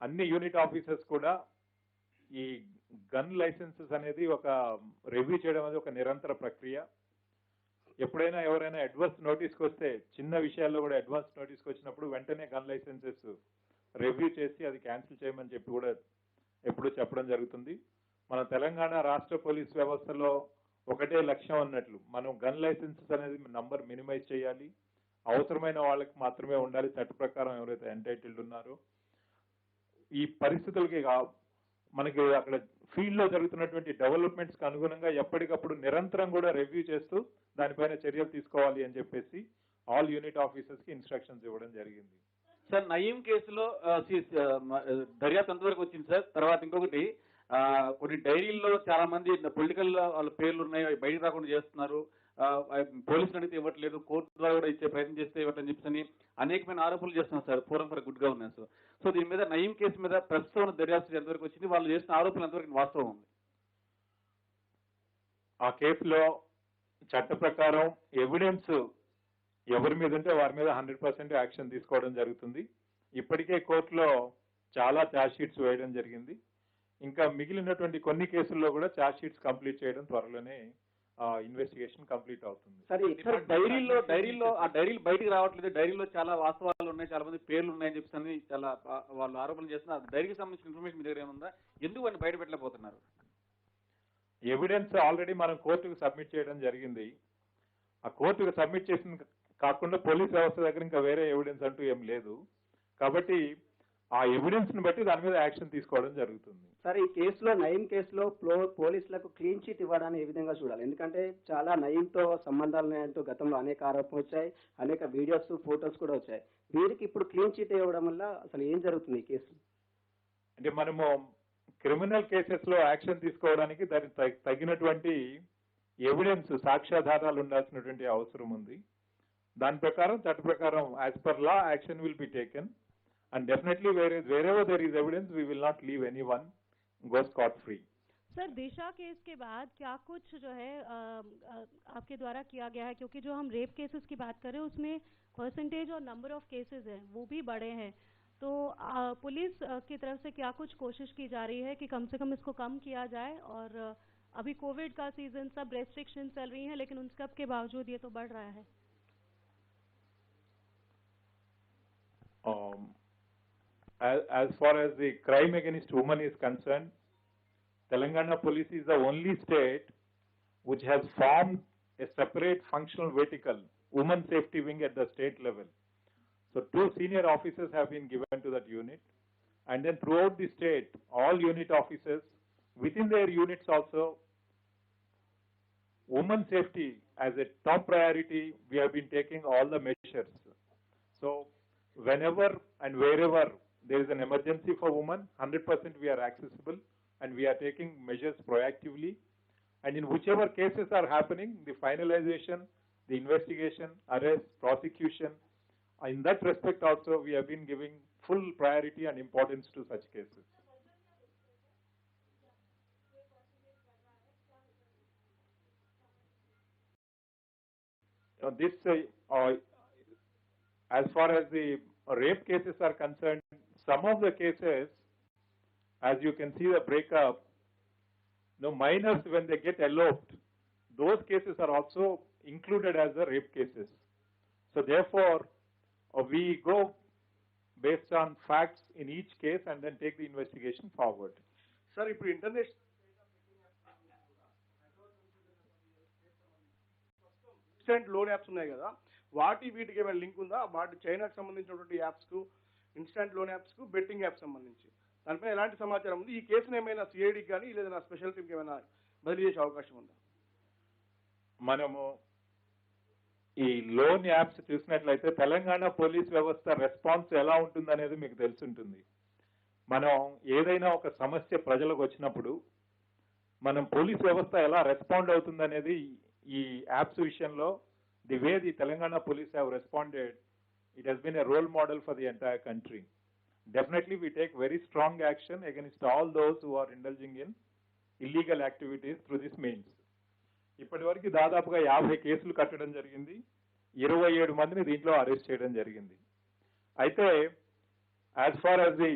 అన్ని యూనిట్ ఆఫీసర్స్ కూడా ఈ గన్ లైసెన్సెస్ అనేది ఒక రివ్యూ చేయడం అనేది ఒక నిరంతర ప్రక్రియ. ఎప్పుడైనా ఎవరైనా అడ్వాన్స్ నోటీస్కి వస్తే, చిన్న విషయాల్లో కూడా అడ్వాన్స్ నోటీస్కి వచ్చినప్పుడు వెంటనే గన్ లైసెన్సెస్ రివ్యూ చేసి అది క్యాన్సిల్ చేయమని చెప్పి కూడా ఎప్పుడూ చెప్పడం జరుగుతుంది. మన తెలంగాణ రాష్ట్ర పోలీస్ వ్యవస్థలో ఒకటే లక్ష్యం అన్నట్లు మనం గన్ లైసెన్సెస్ అనేది నంబర్ మినిమైజ్ చేయాలి. అవసరమైన వాళ్ళకి మాత్రమే ఉండాలి, చట్ట ప్రకారం ఎవరైతే ఎంటైటిల్డ్ ఉన్నారో. ఈ పరిస్థితులకి మనకి అక్కడ ఫీల్డ్ లో జరుగుతున్నటువంటి డెవలప్మెంట్స్ కి అనుగుణంగా ఎప్పటికప్పుడు నిరంతరం కూడా రివ్యూ చేస్తూ దానిపైన చర్యలు తీసుకోవాలి అని చెప్పేసి ఆల్ యూనిట్ ఆఫీసర్స్ కి ఇన్స్ట్రక్షన్స్ ఇవ్వడం జరిగింది. సార్ నయీం కేసులో దర్యాప్తు ఎంతవరకు వచ్చింది సార్? తర్వాత ఇంకొకటి, కొన్ని డైరీల్లో చాలా మంది పొలిటికల్ వాళ్ళ పేర్లు ఉన్నాయి, అవి బయటకు రాకుండా చేస్తున్నారు, పోలీసులు అడిగితే ఇవ్వట్లేదు, కోర్టు ద్వారా కూడా ఇచ్చే ప్రయత్నం చేస్తే ఇవ్వట్లని చెప్పని అనేకమైన ఆరోపణలు చేస్తున్నారు sir forum for good governance. So దీని మీద నయీం కేసు మీద ప్రస్తుతం దర్యాప్తు ఎంతవరకు వచ్చింది, వాళ్ళు చేసిన ఆరోపణలు ఎంతవరకు వాస్తవం ఉంది? ఆ కేసులో చట్ట ప్రకారం ఎవిడెన్స్ ఎవరి మీద ఉంటే వారి మీద 100% యాక్షన్ తీసుకోవడం జరుగుతుంది. ఇప్పటికే కోర్టులో చాలా ఛార్జ్ షీట్స్ వేయడం జరిగింది. ఇంకా మిగిలినటువంటి కొన్ని కేసుల్లో కూడా ఛార్జ్ షీట్స్ కంప్లీట్ చేయడం త్వరలోనే ఇన్వెస్టిగేషన్ కంప్లీట్ అవుతుంది. సార్ డైరీలో ఆ డైరీలు బయటకు రావట్లేదు, డైరీలో చాలా వాస్తవాలు ఉన్నాయి, చాలా మంది పేర్లు ఉన్నాయని చెప్పి చాలా వాళ్ళు ఆరోపణలు చేస్తున్నారు. డైరీకి సంబంధించిన ఇన్ఫర్మేషన్ మీ దగ్గర ఏముందా? ఎందుకు వాటిని బయట పెట్టలేకపోతున్నారు? ఎవిడెన్స్ ఆల్రెడీ మనం కోర్టుకు సబ్మిట్ చేయడం జరిగింది. ఆ కోర్టుకు సబ్మిట్ చేసిన కాకుండా పోలీస్ వ్యవస్థ దగ్గర ఇంకా వేరే ఎవిడెన్స్ అంటూ ఏం లేదు. కాబట్టి ఆ ఎవిడెన్స్ ని బట్టి దాని మీద యాక్షన్ తీసుకోవడం జరుగుతుంది. సార్ ఈ కేసులో నయీం కేసులో పోలీసులకు క్లీన్ చిట్ ఇవ్వడాన్ని ఏ విధంగా చూడాలి? ఎందుకంటే చాలా నయీంతో సంబంధాలు ఉన్నాయంటూ గతంలో అనేక ఆరోపణలు వచ్చాయి, అనేక వీడియోస్ ఫోటోస్ కూడా వచ్చాయి. వీరికి ఇప్పుడు క్లీన్ చిట్ ఇవ్వడం వల్ల అసలు ఏం జరుగుతుంది ఈ కేసు? అంటే మనము క్రిమినల్ కేసెస్ లో యాక్షన్ తీసుకోవడానికి దానికి తగినటువంటి ఎవిడెన్స్, సాక్ష్యాధారాలు ఉండాల్సినటువంటి అవసరం ఉంది. దాని ప్రకారం చట్ట ప్రకారం as per law action will be taken and definitely wherever there is evidence we will not leave anyone go scot free. Sir Disha case के बाद क्या कुछ जो है आपके द्वारा किया गया है? क्योंकि जो हम रेप केसेस की बात कर रहे हैं उसमें परसेंटेज और नंबर ऑफ केसेस हैं वो भी बढ़े हैं, तो पुलिस की तरफ से क्या कुछ कोशिश की जा रही है कि कम से कम इसको कम किया जाए? और अभी कोविड का सीजन, सब रेस्ट्रिक्शन चल रही हैं, लेकिन उन सब के बावजूद ये तो बढ़ रहा है. As far as the crime against women is concerned, Telangana police is the only state which has formed a separate functional vertical, women safety wing at the state level. So 2 senior officers have been given to that unit, and then throughout the state, all unit officers within their units also, women safety as a top priority, we have been taking all the measures. So whenever and wherever there is an emergency for women, 100% we are accessible and we are taking measures proactively. And in whichever cases are happening, the finalization, the investigation, arrest, prosecution, in that respect also we have been giving full priority and importance to such cases. This, as far as the rape cases are concerned, some of the cases, as you can see the breakup, minors when they get eloped, those cases are also included as the rape cases. So therefore, we go based on facts in each case and then take the investigation forward. Sir, ఇప్పుడు instant loan apps ఉన్నాయి కదా, వీటికి ఏమైనా link ఉందా? వాటి చైనాకు సంబంధించినటువంటి apps కు, ఇన్స్టెంట్ లోన్ యాప్స్ కు, బెట్టింగ్ యాప్స్ సంబంధించి దానిపై ఎలాంటి సమాచారం ఉంది? ఈ కేసును ఏమైనా సిఐడికి కానీ లేదా స్పెషల్ టీంకి ఏమైనా బదిలీ చేసే అవకాశం ఉందా? మనము ఈ లోన్ యాప్స్ చూసినట్లయితే తెలంగాణ పోలీస్ వ్యవస్థ రెస్పాన్స్ ఎలా ఉంటుందనేది మీకు తెలుసుంటుంది. మనం ఏదైనా ఒక సమస్య ప్రజలకు వచ్చినప్పుడు మనం పోలీస్ వ్యవస్థ ఎలా రెస్పాండ్ అవుతుందనేది ఈ యాప్స్ విషయంలో the way the Telangana police have responded, it has been a role model for the entire country. Definitely we take very strong action against all those who are indulging in illegal activities through this means. ఇప్పటి వరకు దాదాపుగా 50 కేసులు కట్టడం జరిగింది, 27 మందిని దీంట్లో arrest చేయడం జరిగింది. అయితే as far as the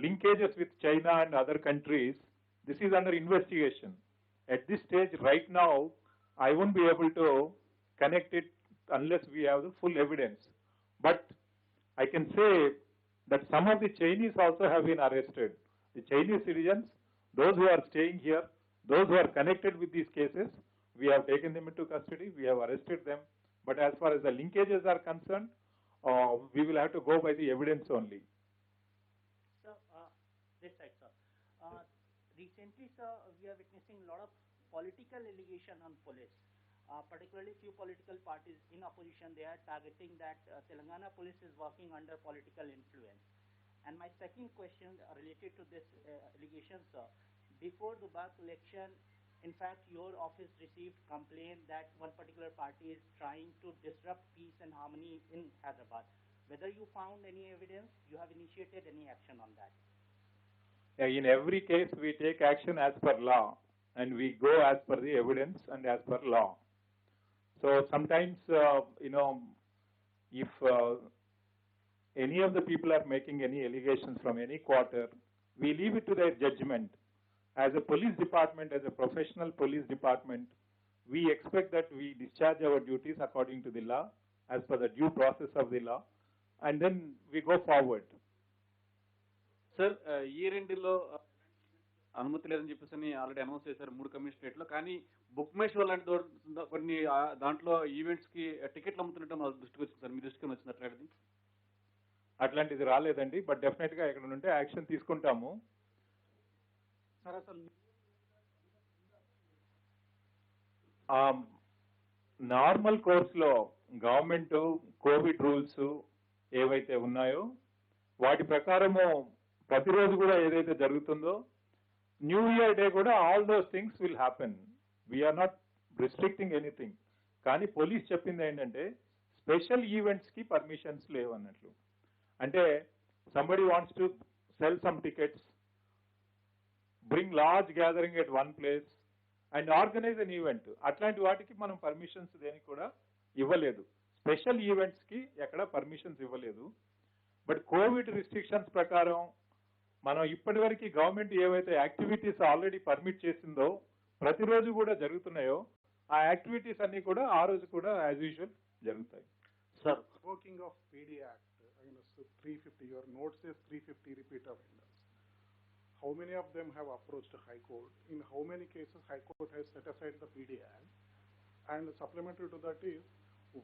linkages with China and other countries, this is under investigation. At this stage right now I won't be able to connect it unless we have the full evidence. But I can say that some of the Chinese also have been arrested. The Chinese citizens, those who are staying here, those who are connected with these cases, we have taken them into custody, we have arrested them, But as far as the linkages are concerned, we will have to go by the evidence only. Sir, this side, sir. Recently, sir, we are witnessing a lot of political allegation on police. Particularly few political parties in opposition, they are targeting that Telangana police is working under political influence. And my second question related to this allegation, sir. Before the Bath election, in fact, your office received complaint that one particular party is trying to disrupt peace and harmony in Hyderabad. Whether you found any evidence, you have initiated any action on that? In every case, we take action as per law, and we go as per the evidence and as per law. So sometimes, if any of the people are making any allegations from any quarter, we leave it to their judgment. As a police department, as a professional police department, we expect that we discharge our duties according to the law, as per the due process of the law, and then we go forward. Sir ఈ రెండులో అనుమతి లేదని చెప్పేసి already announce చేశారు 3 కమిషనరేట్లో. కానీ book my show లాంటి కొన్ని దాంట్లో ఈవెంట్స్కి టికెట్లు అమ్ముతున్నట్టు మా దృష్టికి వచ్చింది సార్. మీ దృష్టికి వచ్చినట్లయితే అట్లాంటిది రాలేదండి, బట్ డెఫినెట్గా ఎక్కడ ఉంటే యాక్షన్ తీసుకుంటాము. నార్మల్ కోర్స్లో గవర్నమెంట్ కోవిడ్ రూల్స్ ఏవైతే ఉన్నాయో వాటి ప్రకారము ప్రతిరోజు కూడా ఏదైతే జరుగుతుందో న్యూ ఇయర్ డే కూడా all those things will happen. We're not restricting anything. కానీ పోలీస్ చెప్పింది ఏంటంటే స్పెషల్ ఈవెంట్స్కి పర్మిషన్స్ లేవు అన్నట్లు. అంటే somebody wants to sell some tickets, bring large gathering at one place and organize an event. అట్లాంటి వాటికి మనం పర్మిషన్స్ దేనికి కూడా ఇవ్వలేదు. స్పెషల్ ఈవెంట్స్కి ఎక్కడ పర్మిషన్స్ ఇవ్వలేదు. బట్ కోవిడ్ రిస్ట్రిక్షన్స్ ప్రకారం మనం ఇప్పటివరకు గవర్నమెంట్ ఏవైతే యాక్టివిటీస్ ఆల్రెడీ పర్మిట్ చేసిందో ప్రతిరోజు కూడా జరుగుతున్నాయో ఆ యాక్టివిటీస్ అన్ని కూడా ఆ రోజు కూడా యాజ్ యూజువల్ జరుగుతాయి. Sir, working of PD act 350, your note says 350 repeat offenders. How many of them have approached High Court? In how many cases High Court has set aside the PD Act? And supplementary to that is,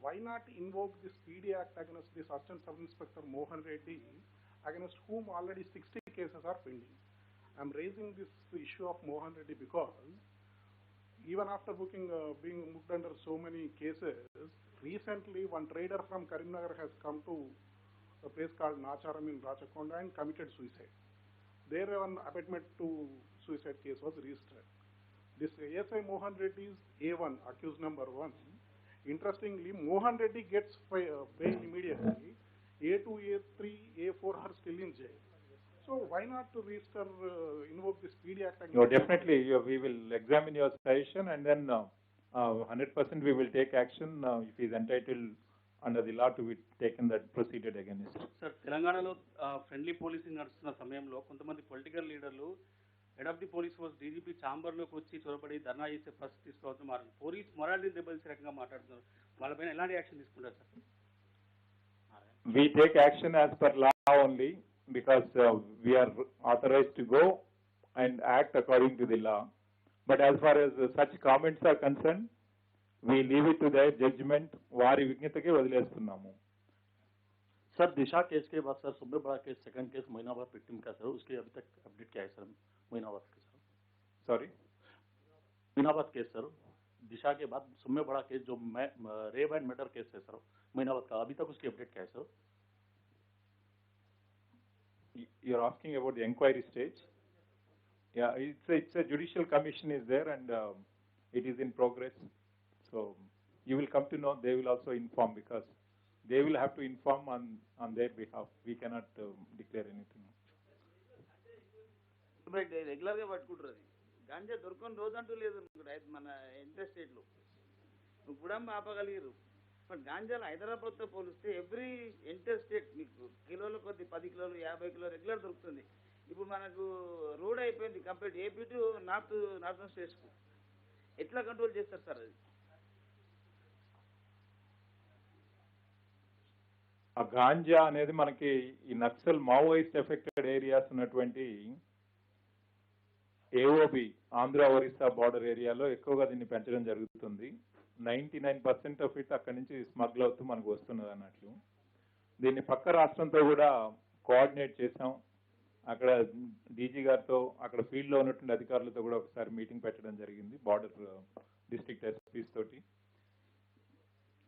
why not invoke this PD Act against this Assistant Sub Inspector Mohan Reddy, against whom already 60 cases are pending? I am raising this issue of Mohan Reddy because even after being booked under so many cases, recently one trader from Karimnagar has come to a place called Nacharam in Rachakonda and committed suicide. There an abatement to suicide case was registered. This ASI Mohan Reddy is A1, accused number 1. Interestingly, Mohan Reddy gets bail immediately. A2, A3, A4 are still in jail. So why not to register, invoke this PD Act against? No, definitely we will examine your suggestion and then 100% we will take action if he is entitled under the law to be taken that proceeded against. Sir, తెలంగాణలో friendly policing నడుస్తున్న సమయంలో కొంతమంది political లీడర్లు head of the police force DGP ఛాంబర్లోకి వచ్చి చొరబడి ధర్నా చేసే పరిస్థితి తీసుకోవాల్సిన మారింది. పోలీస్ మొరాలిటీ దెబ్బతీసే రకంగా మాట్లాడుతున్నారు. వాళ్ళపైన ఎలాంటి యాక్షన్ తీసుకుంటారు sir? We take action as per law only because we are authorized to go and act according to the law. But as far as such comments are concerned, we leave it to their judgment. వారి విజ్ఞతకే వదిలేస్తున్నాము. Sir, Disha case के बाद sir सबसे बड़ा case second case महीनाबाद victim का sir, उसके अभी तक update क्या है सर? महीनाबाद के सर, सॉरी, महीनाबाद केस सर, दिशा के बाद सबसे बड़ा केस जो रेप एंड मर्डर केस है सर महीनाबाद का, अभी तक उसकी अपडेट क्या है sir? You are asking about the inquiry stage? Yeah, it's a judicial commission is there and it is in progress. So you will come to know. They will also inform because they will have to inform on their behalf. We cannot declare anything. Regular గా పట్టుకుంటారు. అది గాంజా దొరకని రోజు అంటూ లేదు మన inter state లో. ఇప్పుడు ఆపగలిగారు. బట్ గాంజాలు హైదరాబాద్ తో పోలిస్తే ఎవ్రీ ఇంటర్ స్టేట్ మీకు కిలోల కొద్ది 10 కిలోలు 50 కిలోలు రెగ్యులర్ దొరుకుతుంది. ఇప్పుడు మనకు రోడ్ అయిపోయింది compare AP to northern states కు. ఎట్లా కంట్రోల్ చేస్తారు సార్ అది? ఆ గాంజా అనేది మనకి ఈ నక్సల్ మావోయిస్ట్ ఎఫెక్టెడ్ ఏరియాస్ ఉన్నటువంటి ఏఓబి ఆంధ్ర ఒరిస్సా బార్డర్ ఏరియాలో ఎక్కువగా దీన్ని పెంచడం జరుగుతుంది. 99% ఆఫ్ ఇట్ అక్కడి నుంచి స్మగ్ల్ అవుతూ మనకు వస్తున్నది అన్నట్లు. దీన్ని పక్క రాష్ట్రంతో కూడా కోఆర్డినేట్ చేసాం. అక్కడ డీజీ గారితో, అక్కడ ఫీల్డ్ లో ఉన్నటువంటి అధికారులతో కూడా ఒకసారి మీటింగ్ పెట్టడం జరిగింది, బార్డర్ డిస్ట్రిక్ట్ ఎస్పీస్ తోటి.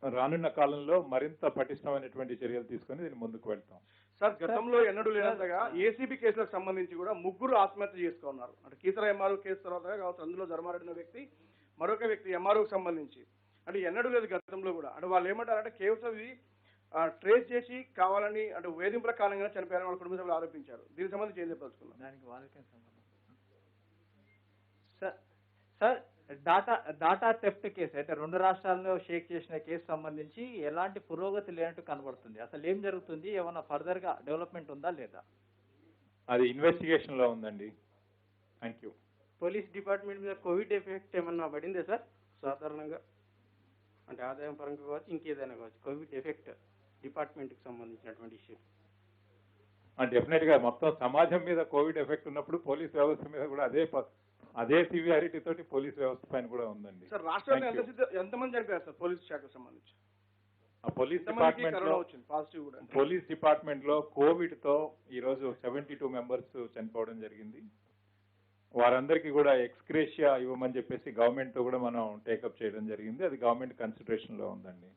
రానున్న కాలంలో మరింత పటిష్టమైనటువంటి చర్యలు తీసుకొని దీన్ని ముందుకు వెళ్తాం. సార్, గతంలో ఎన్నడూ లేనంతగా ఏసీబీ కేసులకు సంబంధించి కూడా 3 ఆత్మహత్య చేసుకున్నారు. అంటే కీసర ఎంఆర్ఓ కేసు తర్వాత కావచ్చు, అందులో ధర్మారెడ్డి అనే వ్యక్తి, మరొక వ్యక్తి ఎంఆర్ఓకి సంబంధించి. అంటే ఎన్నడూ లేదు గతంలో కూడా. అంటే వాళ్ళు ఏమంటారంటే కేవలం ఇది ట్రేస్ చేసి కావాలని అంటే వేధింపుల కారణంగా చనిపోయారని వాళ్ళ కుటుంబ సభ్యులు ఆరోపించారు. దీనికి సంబంధించి ఏం చెప్పదలుచుకున్నారు? దానికి వాళ్ళకే సంబంధం. సార్ డాటా థెఫ్ట్ కేసు అయితే 2 రాష్ట్రాల్లో షేక్ చేసిన కేసు సంబంధించి ఎలాంటి పురోగతి లేనట్టు కనబడుతుంది. అసలు ఏం జరుగుతుంది? ఏమన్నా ఫర్దర్ గా డెవలప్మెంట్ ఉందా లేదా? అది ఇన్వెస్టిగేషన్ లో ఉందండి. Thank you. పోలీస్ డిపార్ట్మెంట్ మీద కోవిడ్ ఎఫెక్ట్ ఏమన్నా పడిందే సార్? సాధారణంగా అంటే ఆదాయం పరంగా కావచ్చు, ఇంకేదైనా కావచ్చు, కోవిడ్ ఎఫెక్ట్ డిపార్ట్మెంట్కి సంబంధించినటువంటి ఇష్యూ. డెఫినెట్ గా మొత్తం సమాజం మీద కోవిడ్ ఎఫెక్ట్ ఉన్నప్పుడు పోలీస్ వ్యవస్థ మీద కూడా అదే సివియారిటీ తోటి పోలీస్ వ్యవస్థ పైన కూడా ఉందండి. సార్, రాష్ట్రంలో ఎంతమంది చనిపోయారు సార్ పోలీస్ శాఖకు సంబంధించి? పోలీస్ డిపార్ట్మెంట్ లో కోవిడ్ తో ఈరోజు 72 మెంబర్స్ చనిపోవడం జరిగింది. వారందరికీ కూడా ఎక్స్గ్రేషియా ఇవ్వమని చెప్పేసి గవర్నమెంట్ తో కూడా మనం టేకప్ చేయడం జరిగింది. అది గవర్నమెంట్ కన్సిడరేషన్ లో ఉందండి.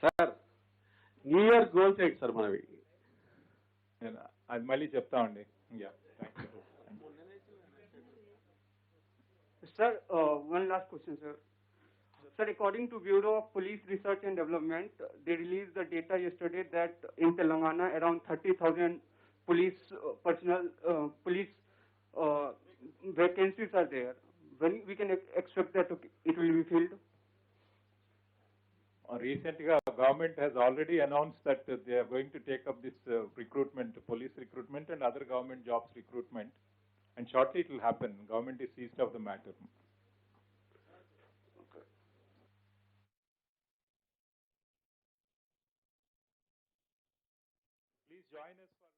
సార్, న్యూ ఇయర్ గోల్స్ ఏంటి సార్ మనవి? అది మళ్ళీ చెప్తామండి. Sir, one last question, sir. Sir, according to Bureau of Police Research and Development, they released the data yesterday that in Telangana around 30,000 police personnel, police vacancies are there. When we can expect that it will be filled? Recently, government has already announced that they are going to take up this recruitment, police recruitment and other government jobs recruitment, and shortly it will happen. Government is seized of the matter. Okay. Please join us for